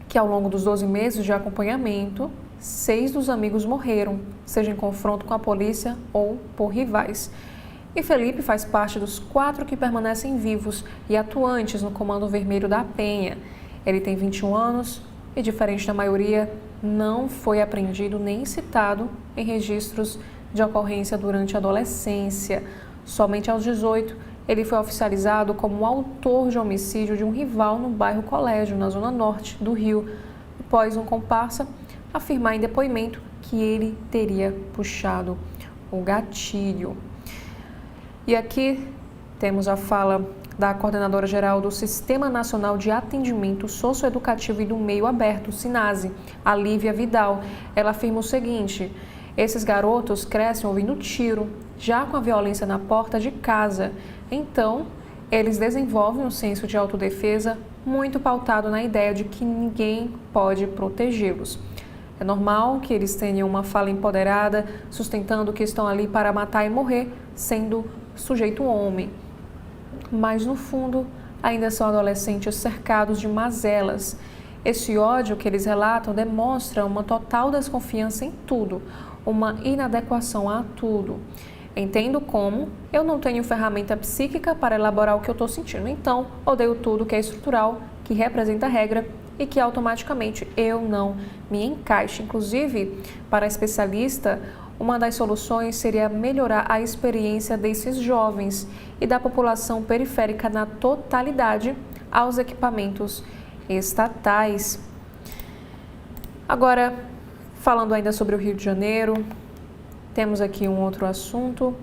S1: que ao longo dos 12 meses de acompanhamento, 6 dos amigos morreram, seja em confronto com a polícia ou por rivais. E Felipe faz parte dos 4 que permanecem vivos e atuantes no Comando Vermelho da Penha. Ele tem 21 anos e, diferente da maioria, não foi apreendido nem citado em registros de ocorrência durante a adolescência. Somente aos 18, ele foi oficializado como autor de homicídio de um rival no bairro Colégio, na zona norte do Rio, após um comparsa afirmar em depoimento que ele teria puxado o gatilho. E aqui temos a fala da coordenadora-geral do Sistema Nacional de Atendimento Socioeducativo e do Meio Aberto, SINASE, a Lívia Vidal. Ela afirma o seguinte: esses garotos crescem ouvindo tiro, já com a violência na porta de casa. Então, eles desenvolvem um senso de autodefesa muito pautado na ideia de que ninguém pode protegê-los. É normal que eles tenham uma fala empoderada, sustentando que estão ali para matar e morrer, sendo sujeito homem. Mas, no fundo, ainda são adolescentes cercados de mazelas. Esse ódio que eles relatam demonstra uma total desconfiança em tudo, uma inadequação a tudo. Entendo como eu não tenho ferramenta psíquica para elaborar o que eu estou sentindo, então odeio tudo que é estrutural, que representa a regra e que automaticamente eu não me encaixo. Inclusive, para a especialista, uma das soluções seria melhorar a experiência desses jovens e da população periférica na totalidade aos equipamentos estatais. Agora, falando ainda sobre o Rio de Janeiro, temos aqui um outro assunto,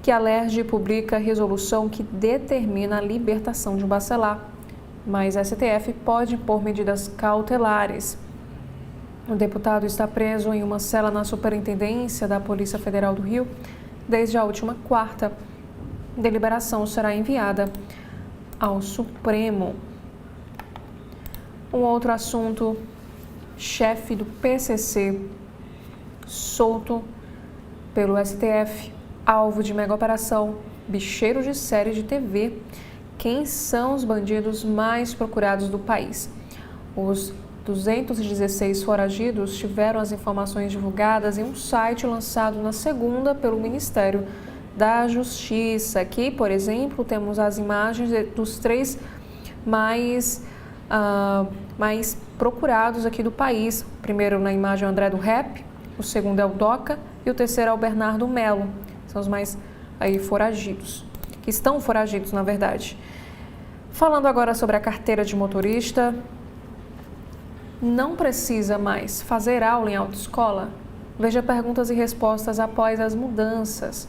S1: que a LERJ publica resolução que determina a libertação de um bacelar, mas a STF pode impor medidas cautelares. O deputado está preso em uma cela na Superintendência da Polícia Federal do Rio desde a última quarta. Deliberação será enviada ao Supremo. Um outro assunto, chefe do PCC solto pelo STF, alvo de mega operação, bicheiro de série de TV. Quem são os bandidos mais procurados do país? Os 216 foragidos tiveram as informações divulgadas em um site lançado na segunda pelo Ministério da Justiça. Aqui, por exemplo, temos as imagens dos 3 mais procurados aqui do país. O primeiro na imagem é o André do Rap, o segundo é o Doca e o terceiro é o Bernardo Melo. São os mais aí foragidos, que estão foragidos, na verdade. Falando agora sobre a carteira de motorista, não precisa mais fazer aula em autoescola? Veja perguntas e respostas após as mudanças.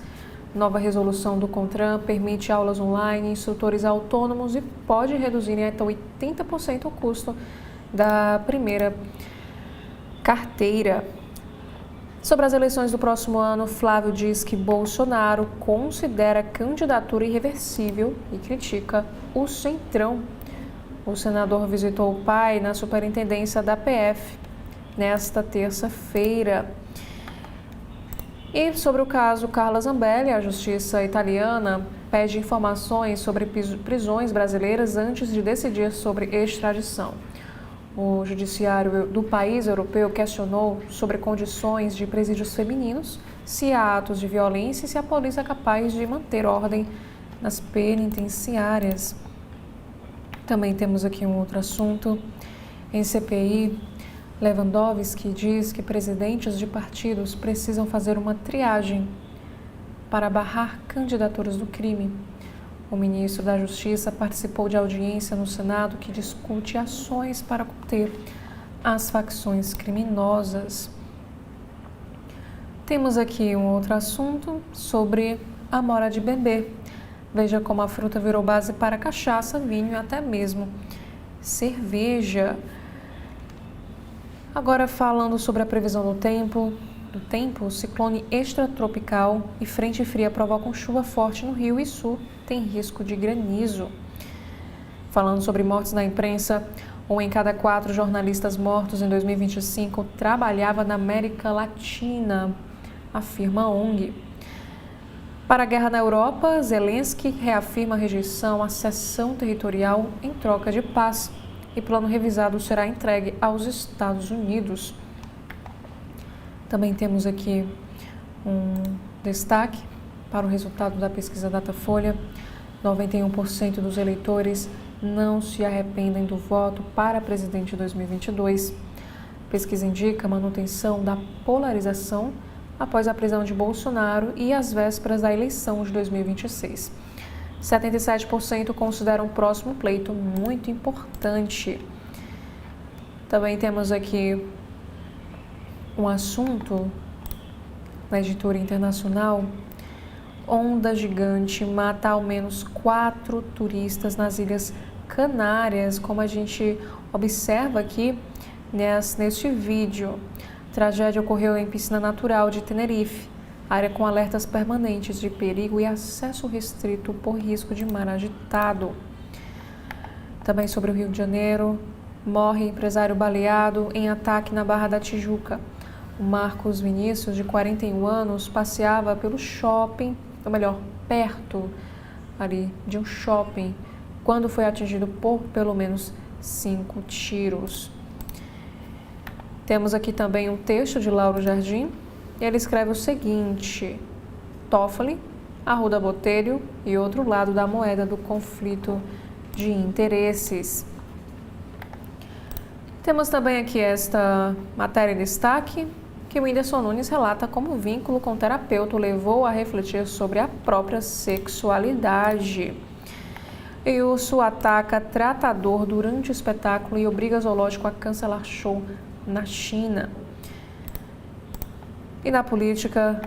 S1: Nova resolução do CONTRAN permite aulas online, instrutores autônomos e pode reduzir em até 80% o custo da primeira carteira. Sobre as eleições do próximo ano, Flávio diz que Bolsonaro considera a candidatura irreversível e critica o Centrão. O senador visitou o pai na superintendência da PF nesta terça-feira. E sobre o caso Carla Zambelli, a justiça italiana pede informações sobre prisões brasileiras antes de decidir sobre extradição. O judiciário do país europeu questionou sobre condições de presídios femininos, se há atos de violência e se a polícia é capaz de manter ordem nas penitenciárias. Também temos aqui um outro assunto. Em CPI, Lewandowski diz que presidentes de partidos precisam fazer uma triagem para barrar candidaturas do crime. O ministro da Justiça participou de audiência no Senado que discute ações para conter as facções criminosas. Temos aqui um outro assunto sobre a mora de bebê. Veja como a fruta virou base para cachaça, vinho e até mesmo cerveja. Agora falando sobre a previsão do tempo, o ciclone extratropical e frente fria provocam chuva forte no Rio e Sul, tem risco de granizo. Falando sobre mortes na imprensa, 1 em cada 4 jornalistas mortos em 2025 trabalhava na América Latina, afirma a ONG. Para a guerra na Europa, Zelensky reafirma a rejeição à cessão territorial em troca de paz e plano revisado será entregue aos Estados Unidos. Também temos aqui um destaque para o resultado da pesquisa Datafolha. 91% dos eleitores não se arrependem do voto para presidente em 2022. A pesquisa indica a manutenção da polarização após a prisão de Bolsonaro e as vésperas da eleição de 2026. 77% consideram o próximo pleito muito importante. Também temos aqui um assunto na editora internacional. Onda gigante mata ao menos 4 turistas nas Ilhas Canárias, como a gente observa aqui neste vídeo. A tragédia ocorreu em piscina natural de Tenerife, área com alertas permanentes de perigo e acesso restrito por risco de mar agitado. Também sobre o Rio de Janeiro, morre empresário baleado em ataque na Barra da Tijuca. O Marcos Vinícius, de 41 anos, passeava pelo shopping, ou melhor, perto ali de um shopping, quando foi atingido por pelo menos 5 tiros. Temos aqui também um texto de Lauro Jardim. Ele escreve o seguinte: Toffoli, Arruda Botelho e outro lado da moeda do conflito de interesses. Temos também aqui esta matéria em destaque, que o Whindersson Nunes relata como o vínculo com o terapeuta o levou a refletir sobre a própria sexualidade. E urso ataca tratador durante o espetáculo e obriga zoológico a cancelar show na China. E na política,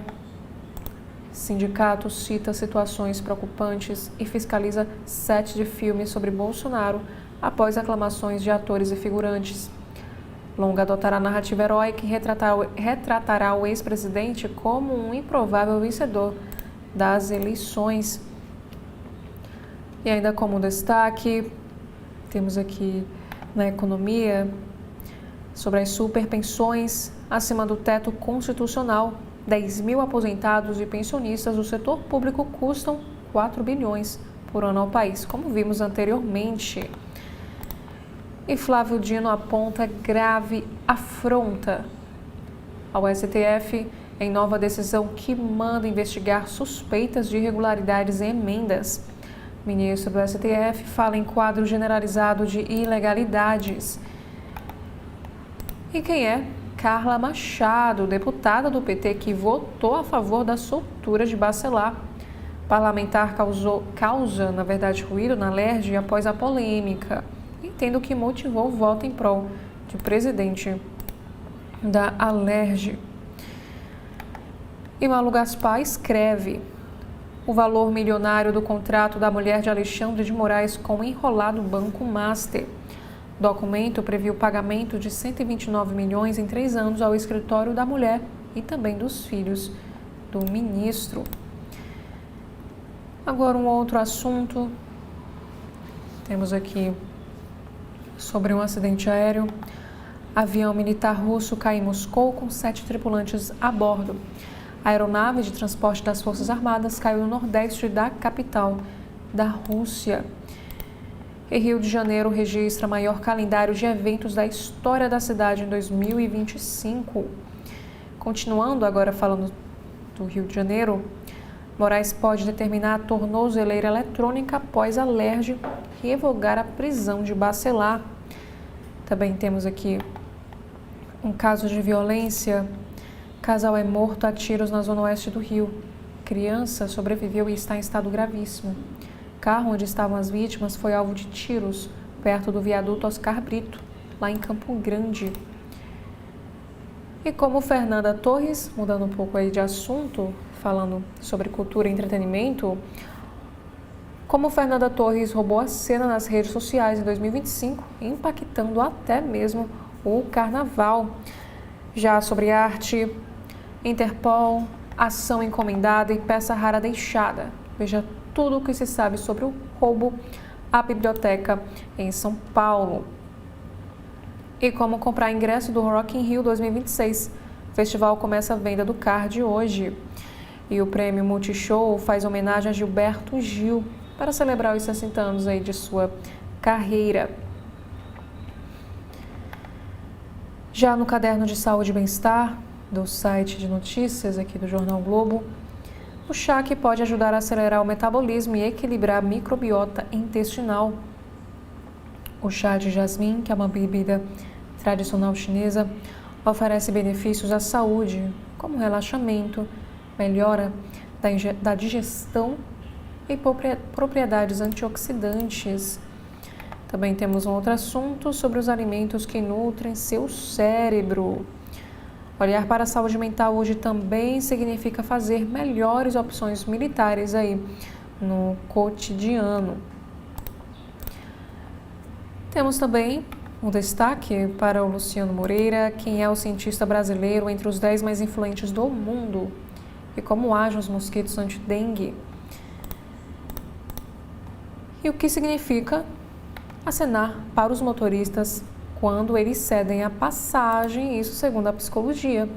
S1: sindicato cita situações preocupantes e fiscaliza sets de filmes sobre Bolsonaro após aclamações de atores e figurantes. Longa adotará a narrativa heróica e retratará o ex-presidente como um improvável vencedor das eleições. E ainda como destaque, temos aqui na economia sobre as superpensões acima do teto constitucional. 10 mil aposentados e pensionistas do setor público custam 4 bilhões por ano ao país, como vimos anteriormente. E Flávio Dino aponta grave afronta ao STF em nova decisão que manda investigar suspeitas de irregularidades em emendas. O ministro do STF fala em quadro generalizado de ilegalidades. E quem é? Carla Machado, deputada do PT que votou a favor da soltura de Bacelar. Parlamentar causa, na verdade, ruído na LERJ após a polêmica. Entendo o que motivou o voto em prol de presidente da Alerj. E Malu Gaspar escreve: o valor milionário do contrato da mulher de Alexandre de Moraes com o enrolado Banco Master. O documento previa o pagamento de 129 milhões em 3 anos ao escritório da mulher e também dos filhos do ministro. Agora um outro assunto. Temos aqui sobre um acidente aéreo. Avião militar russo cai em Moscou com 7 tripulantes a bordo. A aeronave de transporte das Forças Armadas caiu no nordeste da capital da Rússia. E Rio de Janeiro registra maior calendário de eventos da história da cidade em 2025. Continuando agora falando do Rio de Janeiro, Moraes pode determinar a tornozeleira eletrônica após a LERJ revogar a prisão de Bacelar. Também temos aqui um caso de violência. Casal é morto a tiros na zona oeste do Rio. Criança sobreviveu e está em estado gravíssimo. Carro onde estavam as vítimas foi alvo de tiros perto do viaduto Oscar Brito, lá em Campo Grande. E como Fernanda Torres, mudando um pouco aí de assunto, falando sobre cultura e entretenimento, como Fernanda Torres roubou a cena nas redes sociais em 2025, impactando até mesmo o carnaval. Já sobre arte, Interpol, ação encomendada e peça rara deixada. Veja tudo o que se sabe sobre o roubo à biblioteca em São Paulo. E como comprar ingresso do Rock in Rio 2026. O festival começa a venda do card hoje. E o prêmio Multishow faz homenagem a Gilberto Gil para celebrar os 60 anos aí de sua carreira. Já no caderno de saúde e bem-estar do site de notícias aqui do Jornal Globo, o chá que pode ajudar a acelerar o metabolismo e equilibrar a microbiota intestinal. O chá de jasmim, que é uma bebida tradicional chinesa, oferece benefícios à saúde, como relaxamento, melhora da digestão e propriedades antioxidantes. Também temos um outro assunto sobre os alimentos que nutrem seu cérebro. Olhar para a saúde mental hoje também significa fazer melhores opções militares aí no cotidiano. Temos também um destaque para o Luciano Moreira, quem é o cientista brasileiro entre os 10 mais influentes do mundo e como agem os mosquitos anti-dengue. E o que significa acenar para os motoristas quando eles cedem a passagem, isso segundo a psicologia.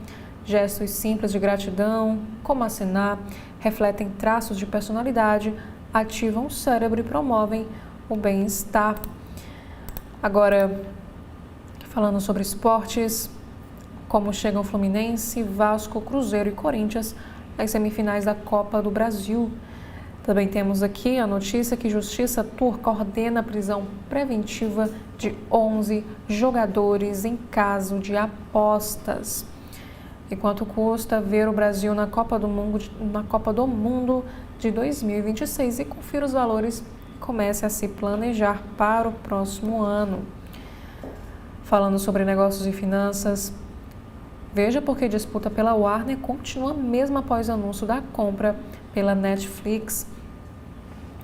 S1: Gestos simples de gratidão, como acenar, refletem traços de personalidade, ativam o cérebro e promovem o bem-estar. Agora, falando sobre esportes, como chegam Fluminense, Vasco, Cruzeiro e Corinthians às semifinais da Copa do Brasil. Também temos aqui a notícia que Justiça turca ordena a prisão preventiva de 11 jogadores em caso de apostas. E quanto custa ver o Brasil na Copa do Mundo de 2026? E confira os valores e comece a se planejar para o próximo ano. Falando sobre negócios e finanças, veja porque disputa pela Warner continua mesmo após o anúncio da compra pela Netflix.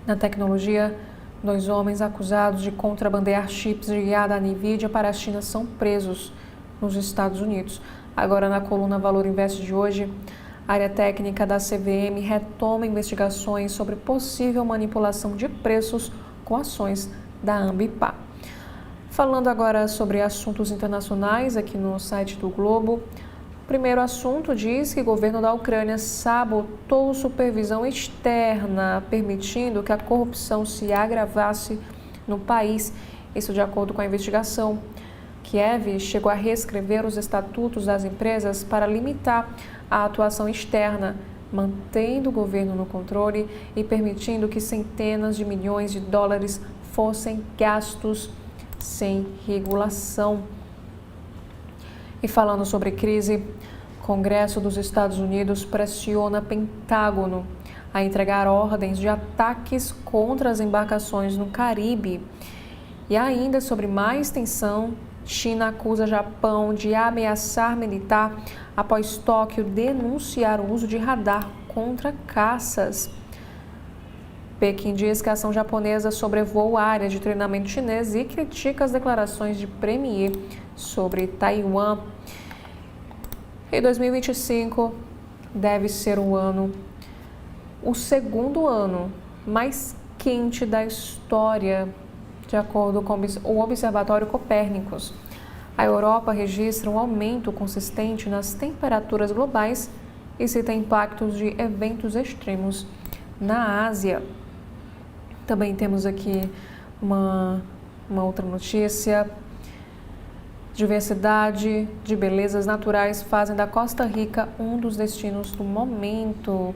S1: Na tecnologia, 2 homens acusados de contrabandear chips de IA da NVIDIA para a China são presos nos Estados Unidos. Agora, na coluna Valor Invest de hoje, a área técnica da CVM retoma investigações sobre possível manipulação de preços com ações da Ambipar. Falando agora sobre assuntos internacionais aqui no site do Globo, o primeiro assunto diz que o governo da Ucrânia sabotou supervisão externa, permitindo que a corrupção se agravasse no país. Isso de acordo com a investigação. Kiev chegou a reescrever os estatutos das empresas para limitar a atuação externa, mantendo o governo no controle e permitindo que centenas de milhões de dólares fossem gastos sem regulação. E falando sobre crise, o Congresso dos Estados Unidos pressiona Pentágono a entregar ordens de ataques contra as embarcações no Caribe. E ainda sobre mais tensão, China acusa Japão de ameaçar militar após Tóquio denunciar o uso de radar contra caças. Pequim diz que a ação japonesa sobrevoa a área de treinamento chinês e critica as declarações de Premier sobre Taiwan. Em 2025 deve ser o segundo ano mais quente da história, de acordo com o Observatório Copérnicos. A Europa registra um aumento consistente nas temperaturas globais e cita impactos de eventos extremos na Ásia. Também temos aqui Uma outra notícia: diversidade de belezas naturais fazem da Costa Rica um dos destinos do momento.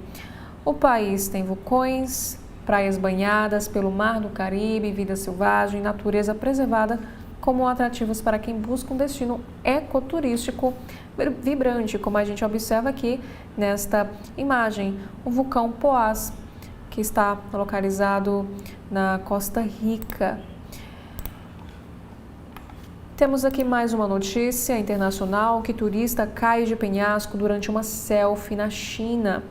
S1: O país tem vulcões, praias banhadas pelo Mar do Caribe, vida selvagem e natureza preservada como atrativos para quem busca um destino ecoturístico vibrante, como a gente observa aqui nesta imagem, o vulcão Poás, que está localizado na Costa Rica. Temos aqui mais uma notícia internacional: que turista cai de penhasco durante uma selfie na China.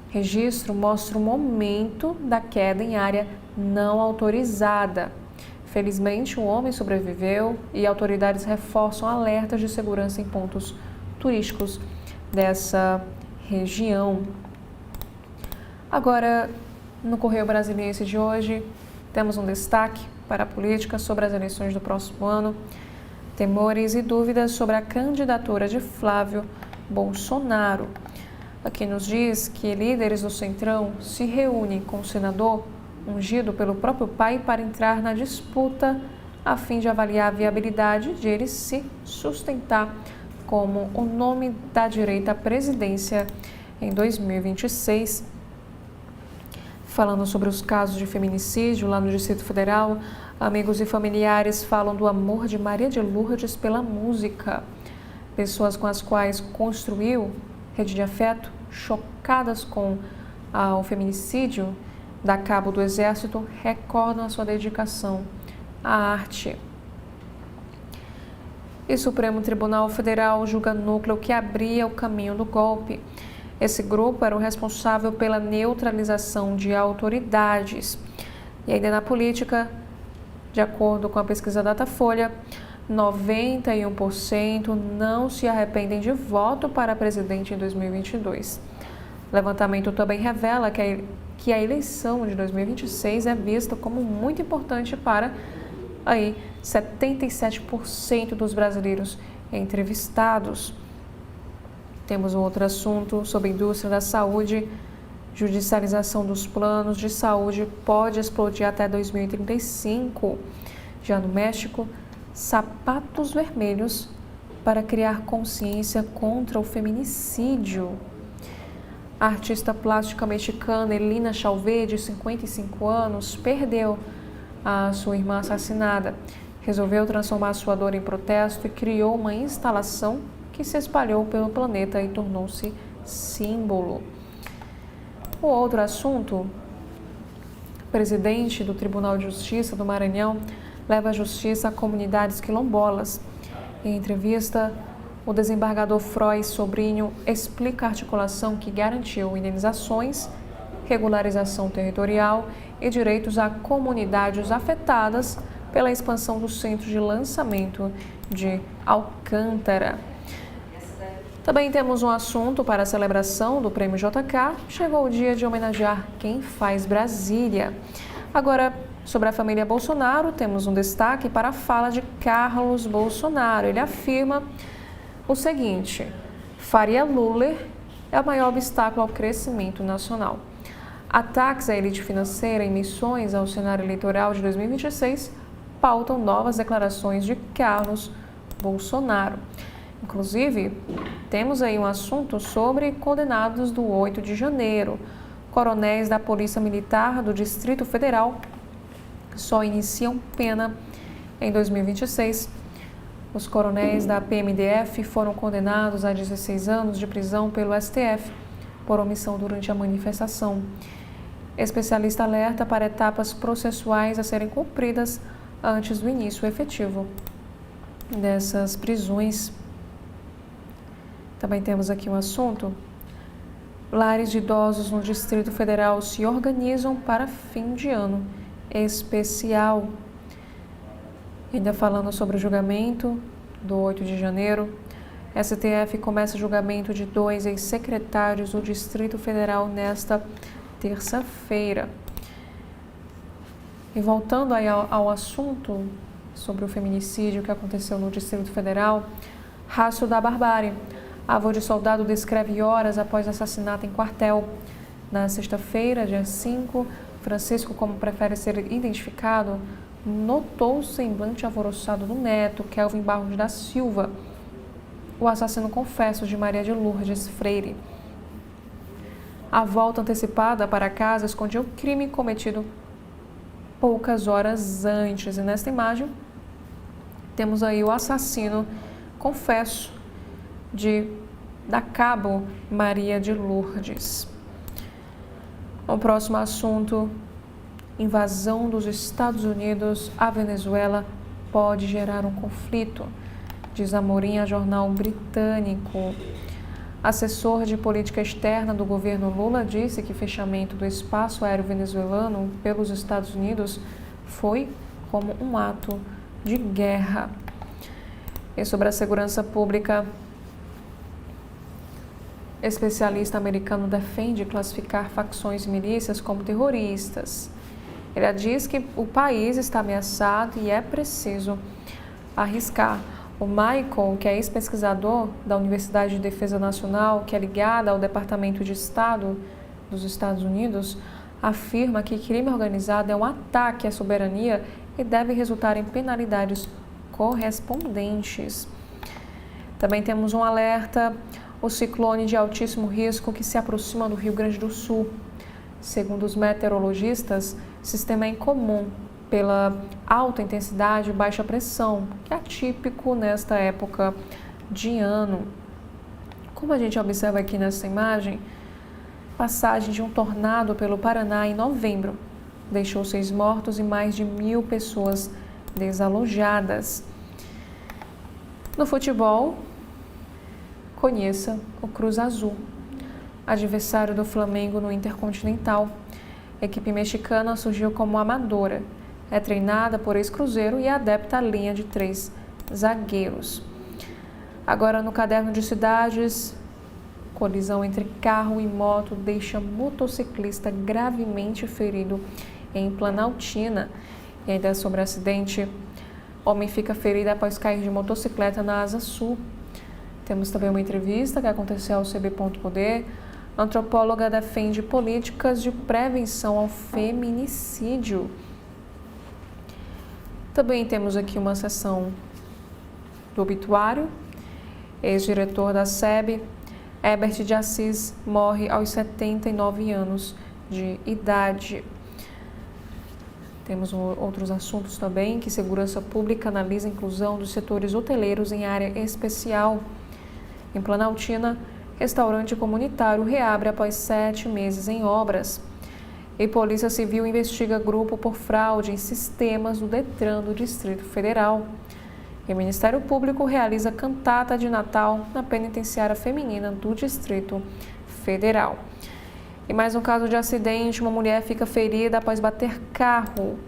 S1: Registro mostra o momento da queda em área não autorizada. Felizmente, o homem sobreviveu e autoridades reforçam alertas de segurança em pontos turísticos dessa região. Agora, no Correio Brasiliense de hoje, temos um destaque para a política sobre as eleições do próximo ano. Temores e dúvidas sobre a candidatura de Flávio Bolsonaro. Aqui nos diz que líderes do Centrão se reúnem com o senador ungido pelo próprio pai para entrar na disputa a fim de avaliar a viabilidade de ele se sustentar como o nome da direita à presidência em 2026. Falando sobre os casos de feminicídio lá no Distrito Federal, amigos e familiares falam do amor de Maria de Lourdes pela música. Pessoas com as quais construiu rede de afeto, chocadas com o feminicídio da cabo do Exército, recordam a sua dedicação à arte. E Supremo Tribunal Federal julga núcleo que abria o caminho do golpe. Esse grupo era o responsável pela neutralização de autoridades. E ainda na política, de acordo com a pesquisa Datafolha, 91% não se arrependem de voto para presidente em 2022. O levantamento também revela que a eleição de 2026 é vista como muito importante para 77% dos brasileiros entrevistados. Temos um outro assunto sobre a indústria da saúde. Judicialização dos planos de saúde pode explodir até 2035. Já no México, sapatos vermelhos para criar consciência contra o feminicídio. A artista plástica mexicana Elina Chalvé, de 55 anos, perdeu a sua irmã assassinada. Resolveu transformar sua dor em protesto e criou uma instalação que se espalhou pelo planeta e tornou-se símbolo. O outro assunto: o presidente do Tribunal de Justiça do Maranhão leva a justiça a comunidades quilombolas. Em entrevista, o desembargador Froy Sobrinho explica a articulação que garantiu indenizações, regularização territorial e direitos a comunidades afetadas pela expansão do centro de lançamento de Alcântara. Também temos um assunto para a celebração do Prêmio JK. Chegou o dia de homenagear quem faz Brasília. Agora, sobre a família Bolsonaro, temos um destaque para a fala de Carlos Bolsonaro. Ele afirma o seguinte: Faria Luller é o maior obstáculo ao crescimento nacional. Ataques à elite financeira e missões ao cenário eleitoral de 2026 pautam novas declarações de Carlos Bolsonaro. Inclusive, temos aí um assunto sobre condenados do 8 de janeiro. Coronéis da Polícia Militar do Distrito Federal só iniciam pena em 2026. Os coronéis da PMDF foram condenados a 16 anos de prisão pelo STF por omissão durante a manifestação. Especialista alerta para etapas processuais a serem cumpridas antes do início efetivo dessas prisões. Também temos aqui um assunto: lares de idosos no Distrito Federal se organizam para fim de ano especial. Ainda falando sobre o julgamento do 8 de janeiro, STF começa julgamento de 2 ex-secretários do Distrito Federal nesta terça-feira. E voltando aí ao assunto sobre o feminicídio que aconteceu no Distrito Federal, rastro da barbárie. Avô de soldado descreve horas após assassinato em quartel. Na sexta-feira, dia 5, Francisco, como prefere ser identificado, notou o semblante alvoroçado do neto, Kelvin Barros da Silva, o assassino confesso de Maria de Lourdes Freire. A volta antecipada para casa escondia o crime cometido poucas horas antes. E nesta imagem, temos aí o assassino confesso da cabo Maria de Lourdes. O próximo assunto: invasão dos Estados Unidos à Venezuela pode gerar um conflito, diz Amorim a jornal britânico. Assessor de política externa do governo Lula disse que o fechamento do espaço aéreo venezuelano pelos Estados Unidos foi como um ato de guerra. E sobre a segurança pública, especialista americano defende classificar facções e milícias como terroristas. Ele diz que o país está ameaçado e é preciso arriscar. O Michael, que é ex-pesquisador da Universidade de Defesa Nacional, que é ligada ao Departamento de Estado dos Estados Unidos, afirma que crime organizado é um ataque à soberania e deve resultar em penalidades correspondentes. Também temos um alerta: o ciclone de altíssimo risco que se aproxima do Rio Grande do Sul. Segundo os meteorologistas, o sistema é incomum pela alta intensidade e baixa pressão, que é atípico nesta época de ano. Como a gente observa aqui nessa imagem, passagem de um tornado pelo Paraná em novembro deixou 6 mortos e mais de 1.000 pessoas desalojadas. No futebol, conheça o Cruz Azul, adversário do Flamengo no Intercontinental. A equipe mexicana surgiu como amadora. É treinada por ex-Cruzeiro e é adepta à linha de 3 zagueiros. Agora no caderno de cidades, colisão entre carro e moto deixa motociclista gravemente ferido em Planaltina. E ainda sobre o acidente, homem fica ferido após cair de motocicleta na Asa Sul. Temos também uma entrevista que aconteceu ao CB.poder. Antropóloga defende políticas de prevenção ao feminicídio. Também temos aqui uma sessão do obituário. Ex-diretor da SEB, Herbert de Assis, morre aos 79 anos de idade. Temos outros assuntos também, que segurança pública analisa a inclusão dos setores hoteleiros em área especial. Em Planaltina, restaurante comunitário reabre após 7 meses em obras. E Polícia Civil investiga grupo por fraude em sistemas do Detran do Distrito Federal. E o Ministério Público realiza cantata de Natal na penitenciária feminina do Distrito Federal. E mais um caso de acidente: uma mulher fica ferida após bater carro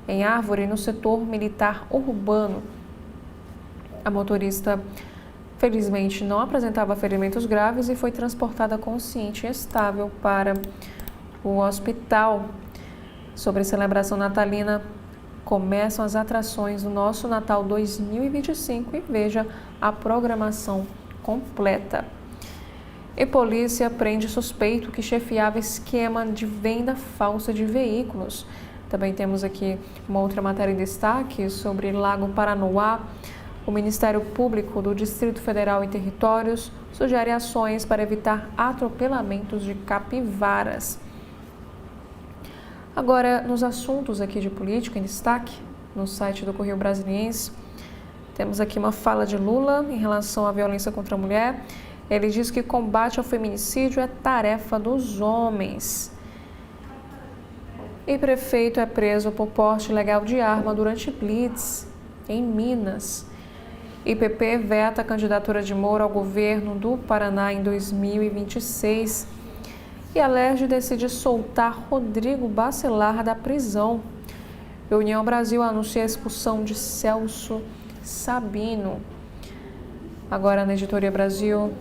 S1: em árvore no setor militar urbano. A motorista, felizmente, não apresentava ferimentos graves e foi transportada consciente e estável para o hospital. Sobre a celebração natalina, começam as atrações do Nosso Natal 2025 e veja a programação completa. E polícia prende suspeito que chefiava esquema de venda falsa de veículos. Também temos aqui uma outra matéria em destaque sobre Lago Paranoá. O Ministério Público do Distrito Federal e Territórios sugere ações para evitar atropelamentos de capivaras. Agora, nos assuntos aqui de política em destaque, no site do Correio Brasiliense, temos aqui uma fala de Lula em relação à violência contra a mulher. Ele diz que combate ao feminicídio é tarefa dos homens. E prefeito é preso por porte ilegal de arma durante blitz em Minas. IPP veta a candidatura de Moro ao governo do Paraná em 2026. E Alerj decide soltar Rodrigo Bacelar da prisão. A União Brasil anuncia a expulsão de Celso Sabino. Agora na Editoria Brasil,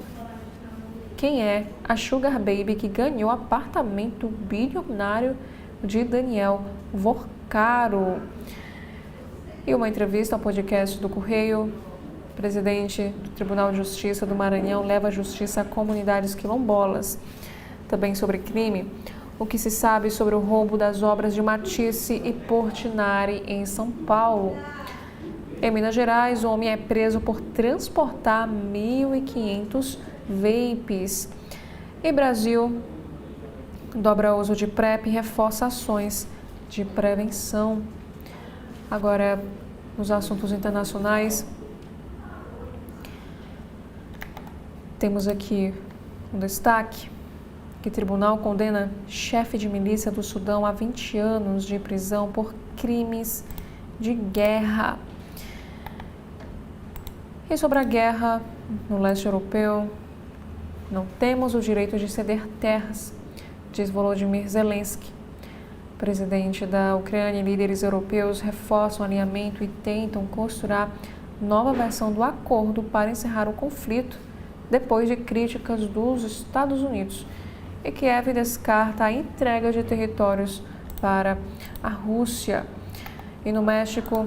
S1: quem é a Sugar Baby que ganhou apartamento bilionário de Daniel Vorcaro? E uma entrevista ao podcast do Correio. O presidente do Tribunal de Justiça do Maranhão leva a justiça a comunidades quilombolas. Também sobre crime, o que se sabe sobre o roubo das obras de Matisse e Portinari em São Paulo. Em Minas Gerais, o homem é preso por transportar 1.500 vapes. Em Brasil, dobra o uso de PrEP e reforça ações de prevenção. Agora, nos assuntos internacionais, temos aqui um destaque que tribunal condena chefe de milícia do Sudão a 20 anos de prisão por crimes de guerra. E sobre a guerra no leste europeu, não temos o direito de ceder terras, diz Volodymyr Zelensky. O presidente da Ucrânia e líderes europeus reforçam o alinhamento e tentam costurar nova versão do acordo para encerrar o conflito, depois de críticas dos Estados Unidos. E Kiev descarta a entrega de territórios para a Rússia. E no México,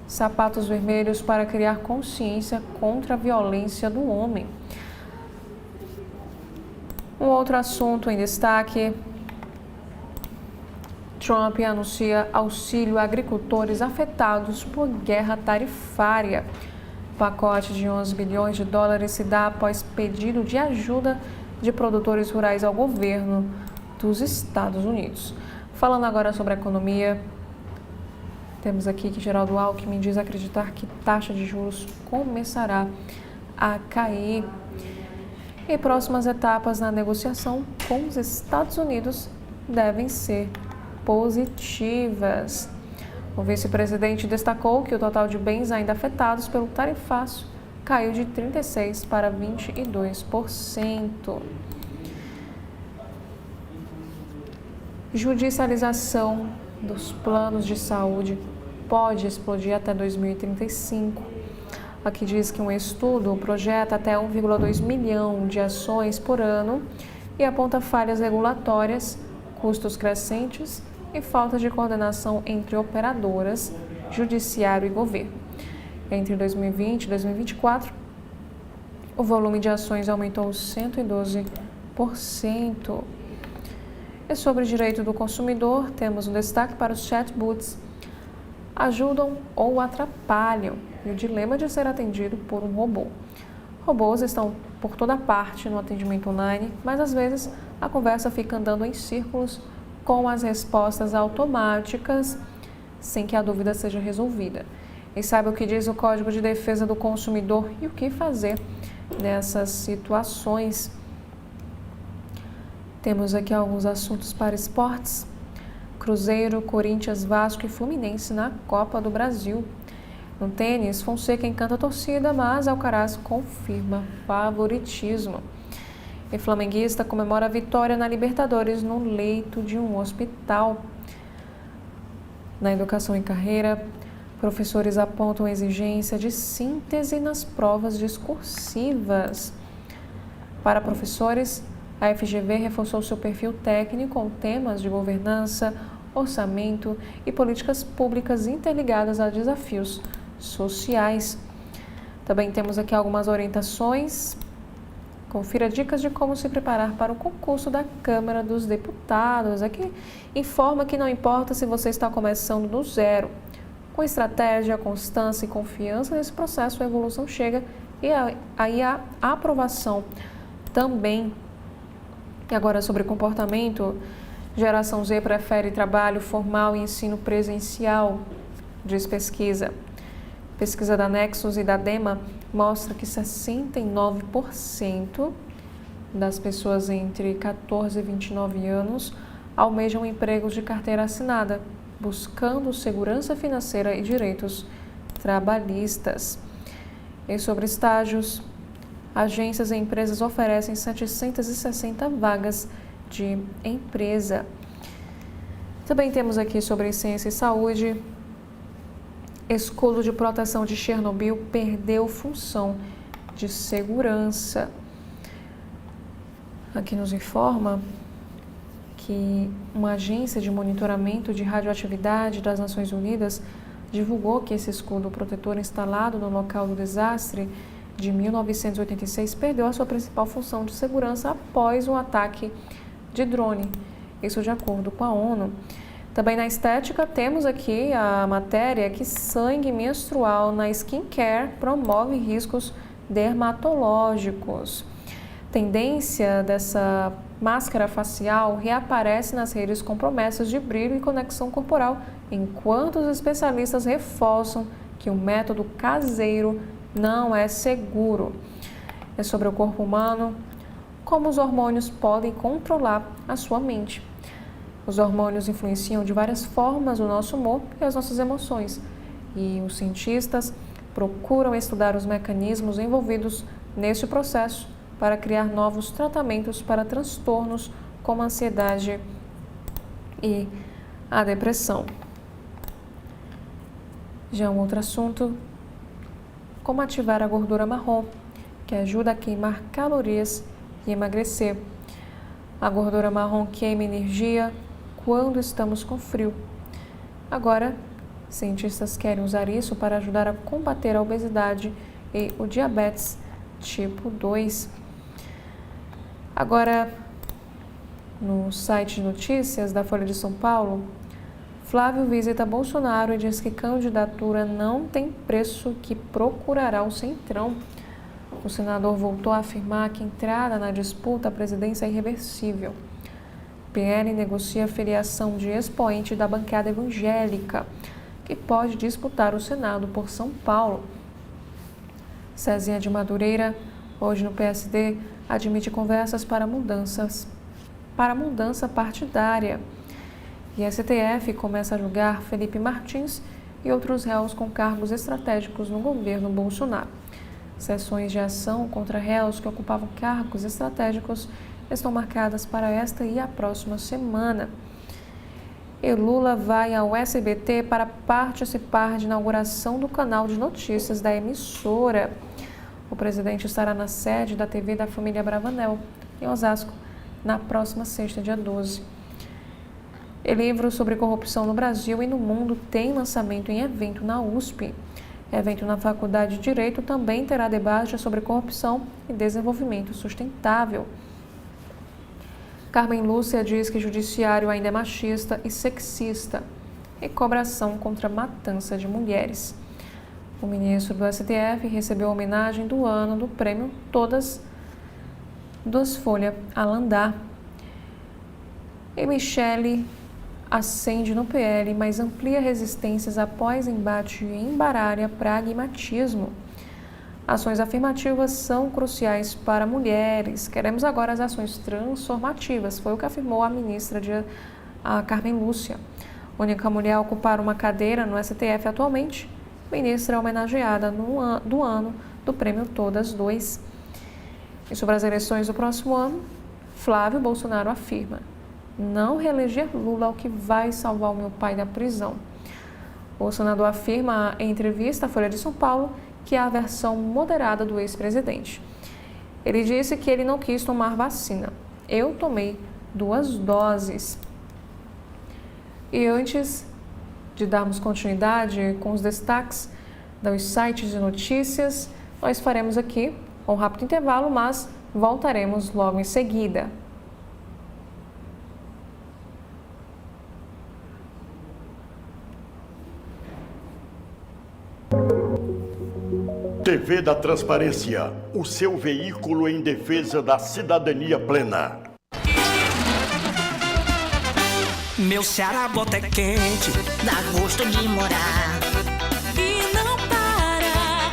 S1: sapatos vermelhos para criar consciência contra a violência do homem. Um outro assunto em destaque: Trump anuncia auxílio a agricultores afetados por guerra tarifária. O pacote de 11 bilhões de dólares se dá após pedido de ajuda de produtores rurais ao governo dos Estados Unidos. Falando agora sobre a economia, temos aqui que Geraldo Alckmin diz acreditar que taxa de juros começará a cair. E próximas etapas na negociação com os Estados Unidos devem ser positivas. O vice-presidente destacou que o total de bens ainda afetados pelo tarifaço caiu de 36% para 22%. Judicialização dos planos de saúde pode explodir até 2035. Aqui diz que um estudo projeta até 1,2 milhão de ações por ano e aponta falhas regulatórias, custos crescentes e falta de coordenação entre operadoras, judiciário e governo. Entre 2020 e 2024, o volume de ações aumentou 112%. E sobre o direito do consumidor, temos um destaque para os chatbots. Ajudam ou atrapalham, e o dilema de ser atendido por um robô. Robôs estão por toda parte no atendimento online, mas às vezes a conversa fica andando em círculos com as respostas automáticas, sem que a dúvida seja resolvida. E saiba o que diz o Código de Defesa do Consumidor e o que fazer nessas situações. Temos aqui alguns assuntos para esportes. Cruzeiro, Corinthians, Vasco e Fluminense na Copa do Brasil. No tênis, Fonseca encanta a torcida, mas Alcaraz confirma favoritismo. E flamenguista comemora a vitória na Libertadores no leito de um hospital. Na educação em carreira, professores apontam exigência de síntese nas provas discursivas. Para professores, a FGV reforçou seu perfil técnico com temas de governança, orçamento e políticas públicas interligadas a desafios sociais. Também temos aqui algumas orientações. Confira dicas de como se preparar para o concurso da Câmara dos Deputados. Aqui informa que não importa se você está começando do zero. Com estratégia, constância e confiança nesse processo, a evolução chega e aí a aprovação também. E agora sobre comportamento, geração Z prefere trabalho formal e ensino presencial, diz pesquisa. Pesquisa da Nexus e da Dema mostra que 69% das pessoas entre 14 e 29 anos almejam empregos de carteira assinada, buscando segurança financeira e direitos trabalhistas. E sobre estágios, agências e empresas oferecem 760 vagas de empresa. Também temos aqui sobre ciência e saúde. Escudo de proteção de Chernobyl perdeu função de segurança. Aqui nos informa que uma agência de monitoramento de radioatividade das Nações Unidas divulgou que esse escudo protetor instalado no local do desastre de 1986 perdeu a sua principal função de segurança após um ataque de drone. isso de acordo com a ONU. Também na estética, temos aqui a matéria que sangue menstrual na skincare promove riscos dermatológicos. Tendência dessa máscara facial reaparece nas redes com promessas de brilho e conexão corporal, enquanto os especialistas reforçam que o método caseiro não é seguro. É sobre o corpo humano, como os hormônios podem controlar a sua mente. Os hormônios influenciam de várias formas o nosso humor e as nossas emoções, e os cientistas procuram estudar os mecanismos envolvidos neste processo para criar novos tratamentos para transtornos como a ansiedade e a depressão. Já um outro assunto, como ativar a gordura marrom, que ajuda a queimar calorias e emagrecer. A gordura marrom queima energia quando estamos com frio. Agora, cientistas querem usar isso para ajudar a combater a obesidade e o diabetes tipo 2. Agora, no site de notícias da Folha de São Paulo, Flávio visita Bolsonaro e diz que candidatura não tem preço, que procurará o Centrão. O senador voltou a afirmar que a entrada na disputa à presidência é irreversível. PL negocia a filiação de expoente da bancada evangélica, que pode disputar o Senado por São Paulo. Cezinha de Madureira, hoje no PSD, admite conversas para mudança partidária. E a STF começa a julgar Felipe Martins e outros réus com cargos estratégicos no governo Bolsonaro. Sessões de ação contra réus que ocupavam cargos estratégicos estão marcadas para esta e a próxima semana. E Lula vai ao SBT para participar de inauguração do canal de notícias da emissora. O presidente estará na sede da TV da família Bravanel, em Osasco, na próxima sexta, dia 12. O livro sobre corrupção no Brasil e no mundo tem lançamento em evento na USP. Evento na Faculdade de Direito também terá debate sobre corrupção e desenvolvimento sustentável. Carmen Lúcia diz que o judiciário ainda é machista e sexista e cobra ação contra a matança de mulheres. O ministro do STF recebeu a homenagem do ano do prêmio Todas dos Folha Alandar. E Michele ascende no PL, mas amplia resistências após embate em Baralha pragmatismo. Ações afirmativas são cruciais para mulheres. Queremos agora as ações transformativas, foi o que afirmou a ministra a Carmen Lúcia. Única mulher a ocupar uma cadeira no STF atualmente, ministra homenageada do ano do prêmio Todas 2. E sobre as eleições do próximo ano, Flávio Bolsonaro afirma: não reeleger Lula é o que vai salvar o meu pai da prisão. O senador afirma em entrevista à Folha de São Paulo que é a versão moderada do ex-presidente. Ele disse que ele não quis tomar vacina. Eu tomei 2 doses. E antes de darmos continuidade com os destaques dos sites de notícias, nós faremos aqui um rápido intervalo, mas voltaremos logo em seguida.
S2: TV da Transparência, o seu veículo em defesa da cidadania plena.
S3: Meu Ceará bota é quente,
S4: dá gosto de morar.
S5: E não para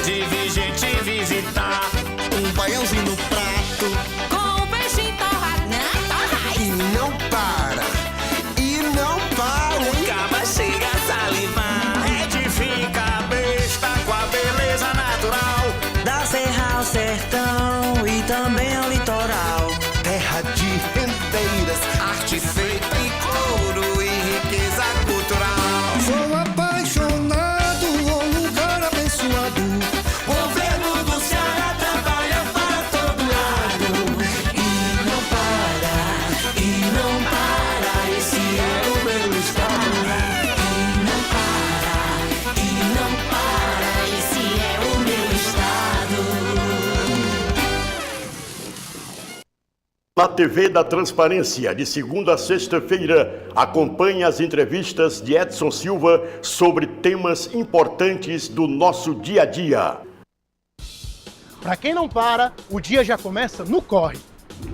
S3: de vir gente visitar. Um baiãozinho no prato,
S5: com o peixinho torrado,
S3: e não para, o caba chega a salivar. É de ficar besta com a beleza natural da serra ao sertão e também ao litoral. Terra de rendeiras, arte feita em couro e riqueza cultural.
S6: Sou apaixonado, um lugar abençoado.
S3: Governo do Ceará
S2: Na TV da Transparência, de segunda a sexta-feira, acompanhe as entrevistas de Edson Silva sobre temas importantes do nosso dia a dia.
S6: Para quem não para, o dia já começa no corre.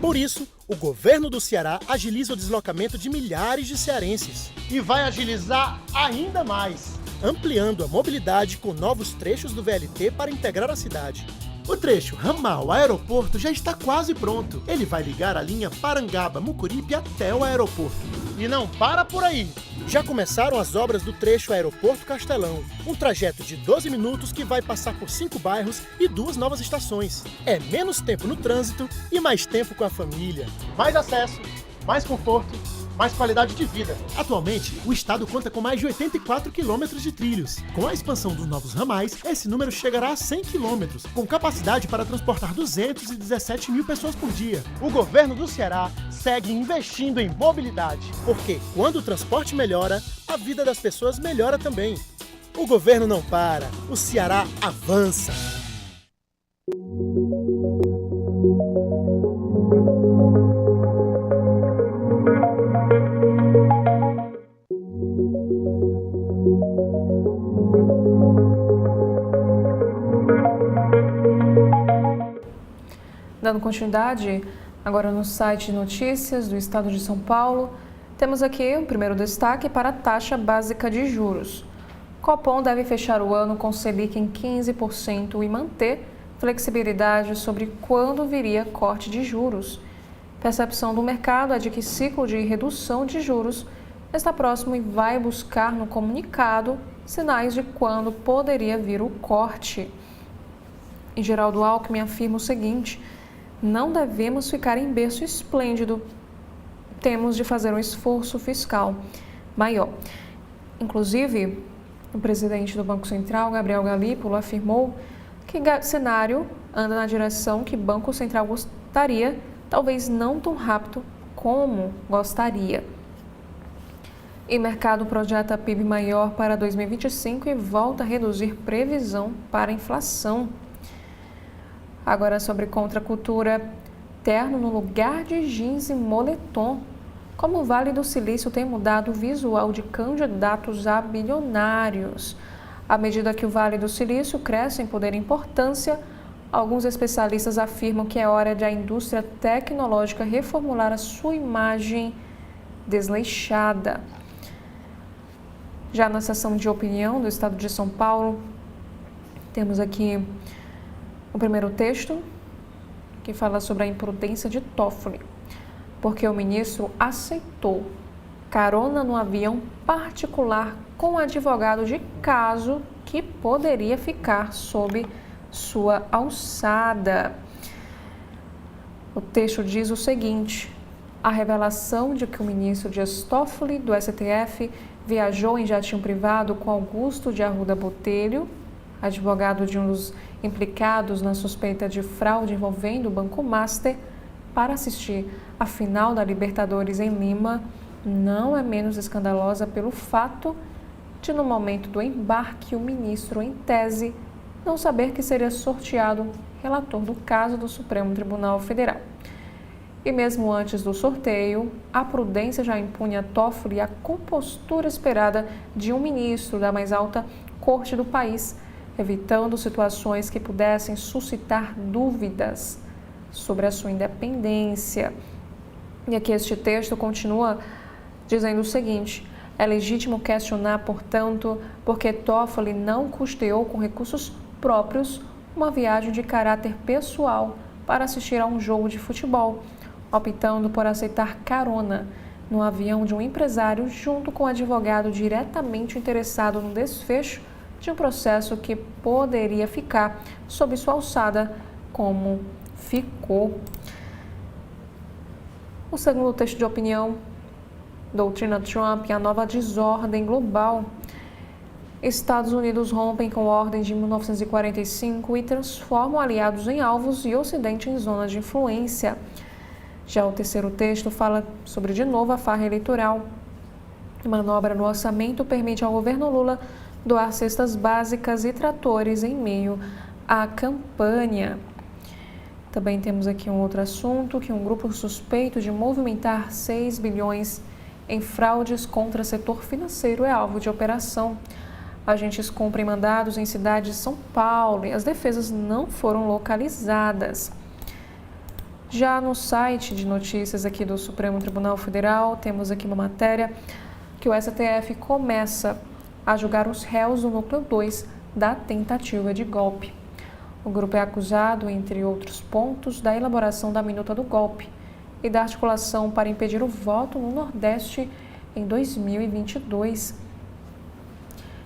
S6: Por isso, o governo do Ceará agiliza o deslocamento de milhares de cearenses. E vai agilizar ainda mais, ampliando a mobilidade com novos trechos do VLT para integrar a cidade. O trecho ramal-aeroporto já está quase pronto. Ele vai ligar a linha Parangaba-Mucuripe até o aeroporto. E não para por aí. Já começaram as obras do trecho Aeroporto Castelão, um trajeto de 12 minutos que vai passar por 5 bairros e 2 novas estações. É menos tempo no trânsito e mais tempo com a família. Mais acesso, mais conforto, mais qualidade de vida. Atualmente, o estado conta com mais de 84 quilômetros de trilhos. Com a expansão dos novos ramais, esse número chegará a 100 quilômetros, com capacidade para transportar 217 mil pessoas por dia. O governo do Ceará segue investindo em mobilidade, porque quando o transporte melhora, a vida das pessoas melhora também. O governo não para, o Ceará avança.
S1: Dando continuidade, agora no site de notícias do Estado de São Paulo, temos aqui o primeiro destaque para a taxa básica de juros. Copom deve fechar o ano com Selic em 15% e manter flexibilidade sobre quando viria corte de juros. Percepção do mercado é de que ciclo de redução de juros está próximo e vai buscar no comunicado sinais de quando poderia vir o corte. E Geraldo Alckmin afirma o seguinte: não devemos ficar em berço esplêndido, temos de fazer um esforço fiscal maior. Inclusive, o presidente do Banco Central, Gabriel Galípolo, afirmou que o cenário anda na direção que o Banco Central gostaria, talvez não tão rápido como gostaria. E mercado projeta PIB maior para 2025 e volta a reduzir previsão para a inflação. Agora sobre contracultura, terno no lugar de jeans e moletom. Como o Vale do Silício tem mudado o visual de candidatos a bilionários. À medida que o Vale do Silício cresce em poder e importância, alguns especialistas afirmam que é hora de a indústria tecnológica reformular a sua imagem desleixada. Já na seção de opinião do Estado de São Paulo, temos aqui o primeiro texto, que fala sobre a imprudência de Toffoli, porque o ministro aceitou carona no avião particular com um advogado de caso que poderia ficar sob sua alçada. O texto diz o seguinte: a revelação de que o ministro Dias Toffoli, do STF, viajou em jatinho privado com Augusto de Arruda Botelho, advogado de um dos implicados na suspeita de fraude envolvendo o Banco Master, para assistir à final da Libertadores em Lima, não é menos escandalosa pelo fato de, no momento do embarque, o ministro, em tese, não saber que seria sorteado relator do caso do Supremo Tribunal Federal. E mesmo antes do sorteio, a prudência já impunha a Toffoli a compostura esperada de um ministro da mais alta corte do país, evitando situações que pudessem suscitar dúvidas sobre a sua independência. E aqui este texto continua dizendo o seguinte: é legítimo questionar, portanto, porque Toffoli não custeou com recursos próprios uma viagem de caráter pessoal para assistir a um jogo de futebol, optando por aceitar carona no avião de um empresário junto com um advogado diretamente interessado no desfecho de um processo que poderia ficar sob sua alçada, como ficou. O segundo texto de opinião, doutrina Trump e a nova desordem global. Estados Unidos rompem com a ordem de 1945 e transformam aliados em alvos e Ocidente em zona de influência. Já o terceiro texto fala sobre, de novo, a farra eleitoral. Manobra no orçamento permite ao governo Lula doar cestas básicas e tratores em meio à campanha. Também temos aqui um outro assunto, que um grupo suspeito de movimentar 6 bilhões em fraudes contra o setor financeiro é alvo de operação. Agentes cumprem mandados em cidades de São Paulo e as defesas não foram localizadas. Já no site de notícias aqui do Supremo Tribunal Federal, temos aqui uma matéria que o STF começa a julgar os réus do núcleo 2 da tentativa de golpe. O grupo é acusado, entre outros pontos, da elaboração da minuta do golpe e da articulação para impedir o voto no Nordeste em 2022.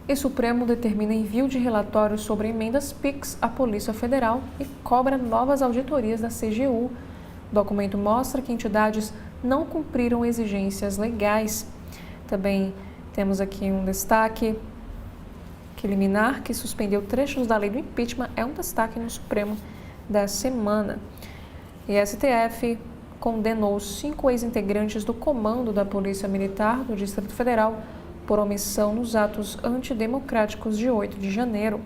S1: E Supremo determina envio de relatórios sobre emendas PIX à Polícia Federal e cobra novas auditorias da CGU. O documento mostra que entidades não cumpriram exigências legais. Também temos aqui um destaque que liminar que suspendeu trechos da lei do impeachment é um destaque no Supremo da semana. E a STF condenou 5 ex-integrantes do comando da Polícia Militar do Distrito Federal por omissão nos atos antidemocráticos de 8 de janeiro.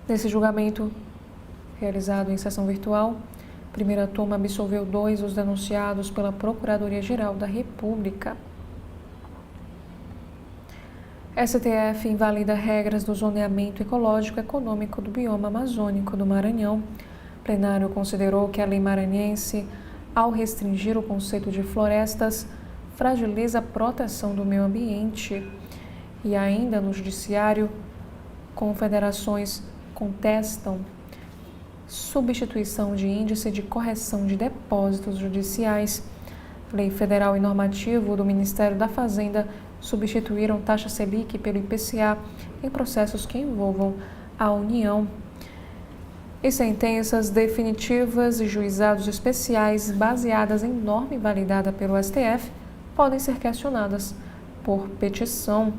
S1: Nesse julgamento, realizado em sessão virtual, a primeira turma absolveu 2 dos denunciados pela Procuradoria-Geral da República. STF invalida regras do zoneamento ecológico econômico do bioma amazônico do Maranhão. O plenário considerou que a lei maranhense, ao restringir o conceito de florestas, fragiliza a proteção do meio ambiente. E ainda no judiciário, confederações contestam substituição de índice de correção de depósitos judiciais. Lei federal e normativo do Ministério da Fazenda substituíram taxa Selic pelo IPCA em processos que envolvam a União. E sentenças definitivas e juizados especiais baseadas em norma validada pelo STF podem ser questionadas por petição.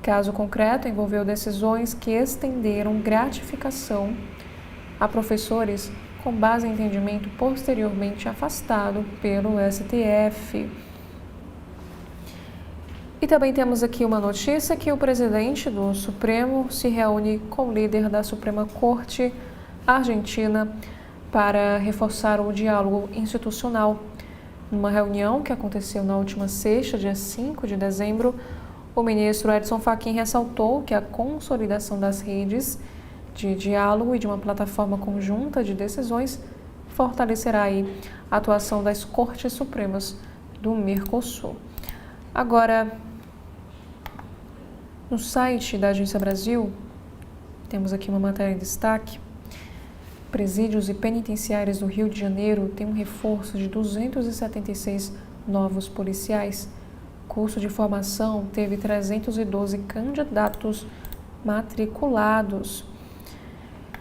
S1: Caso concreto envolveu decisões que estenderam gratificação a professores com base em entendimento posteriormente afastado pelo STF. E também temos aqui uma notícia que o presidente do Supremo se reúne com o líder da Suprema Corte Argentina para reforçar o diálogo institucional. Numa reunião que aconteceu na última sexta, dia 5 de dezembro, o ministro Edson Fachin ressaltou que a consolidação das redes de diálogo e de uma plataforma conjunta de decisões fortalecerá aí a atuação das Cortes Supremas do Mercosul. Agora, no site da Agência Brasil, temos aqui uma matéria em destaque. Presídios e penitenciárias do Rio de Janeiro têm um reforço de 276 novos policiais. Curso de formação teve 312 candidatos matriculados.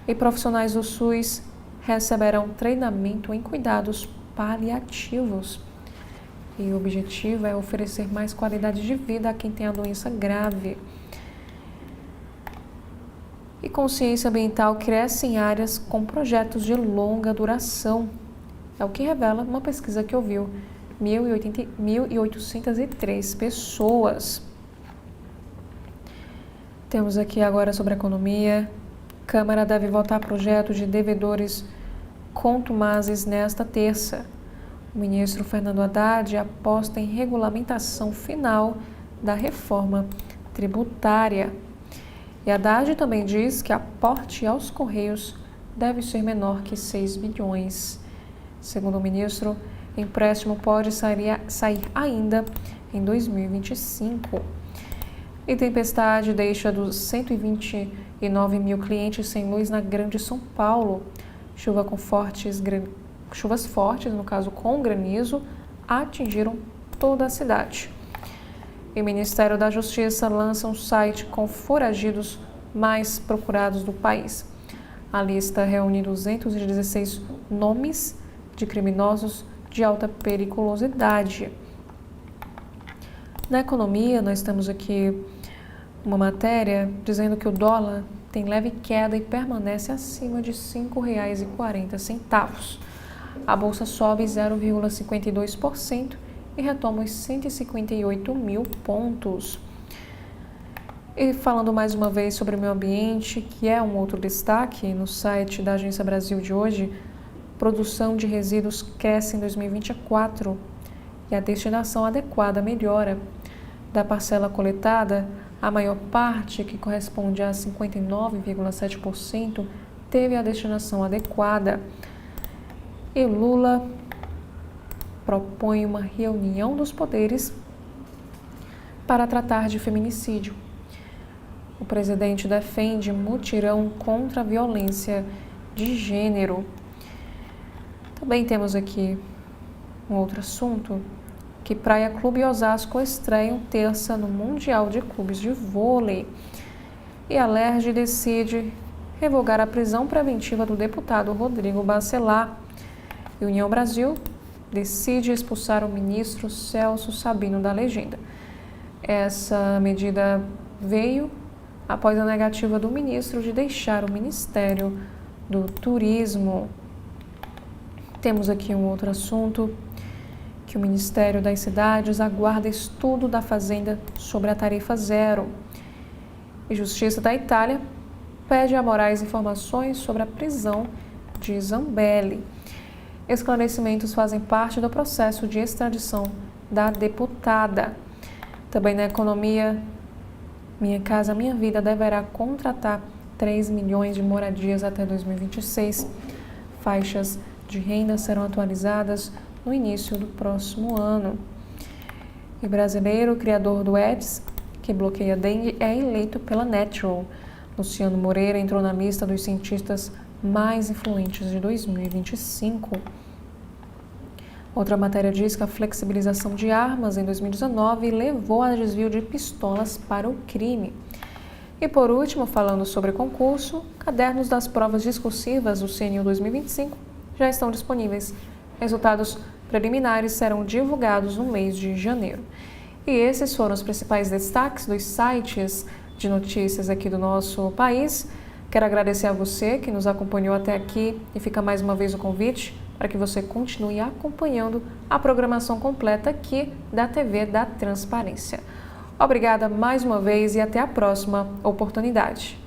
S1: E profissionais do SUS receberão treinamento em cuidados paliativos. E o objetivo é oferecer mais qualidade de vida a quem tem a doença grave. E consciência ambiental cresce em áreas com projetos de longa duração. É o que revela uma pesquisa que ouviu 1.803 pessoas. Temos aqui agora sobre a economia. Câmara deve votar projeto de devedores contumazes nesta terça. O ministro Fernando Haddad aposta em regulamentação final da reforma tributária. E Haddad também diz que aporte aos Correios deve ser menor que 6 bilhões. Segundo o ministro, empréstimo pode sair ainda em 2025. E tempestade deixa dos 129 mil clientes sem luz na Grande São Paulo. Chuvas fortes, no caso com granizo, atingiram toda a cidade. E o Ministério da Justiça lança um site com foragidos mais procurados do país. A lista reúne 216 nomes de criminosos de alta periculosidade. Na economia, nós temos aqui uma matéria dizendo que o dólar tem leve queda e permanece acima de R$ 5,40. A bolsa sobe 0,52% e retoma os 158 mil pontos. E falando mais uma vez sobre o meio ambiente, que é um outro destaque no site da Agência Brasil de hoje, produção de resíduos cresce em 2024 e a destinação adequada melhora. Da parcela coletada, a maior parte, que corresponde a 59,7%, teve a destinação adequada. E Lula propõe uma reunião dos poderes para tratar de feminicídio. O presidente defende mutirão contra a violência de gênero. Também temos aqui um outro assunto, que Praia Clube e Osasco estreiam terça no Mundial de Clubes de Vôlei. E a LERJ decide revogar a prisão preventiva do deputado Rodrigo Bacelar. E União Brasil decide expulsar o ministro Celso Sabino da legenda. Essa medida veio após a negativa do ministro de deixar o Ministério do Turismo. Temos aqui um outro assunto, que o Ministério das Cidades aguarda estudo da Fazenda sobre a tarifa zero. E Justiça da Itália pede a Moraes informações sobre a prisão de Zambelli. Esclarecimentos fazem parte do processo de extradição da deputada. Também na economia, Minha Casa Minha Vida deverá contratar 3 milhões de moradias até 2026. Faixas de renda serão atualizadas no início do próximo ano. E brasileiro, criador do Aedes, que bloqueia dengue, é eleito pela Natural. Luciano Moreira entrou na lista dos cientistas mais influentes de 2025. Outra matéria diz que a flexibilização de armas em 2019 levou a desvio de pistolas para o crime. E por último, falando sobre concurso, cadernos das provas discursivas do CNU 2025 já estão disponíveis. Resultados preliminares serão divulgados no mês de janeiro. E esses foram os principais destaques dos sites de notícias aqui do nosso país. Quero agradecer a você que nos acompanhou até aqui e fica mais uma vez o convite para que você continue acompanhando a programação completa aqui da TV da Transparência. Obrigada mais uma vez e até a próxima oportunidade.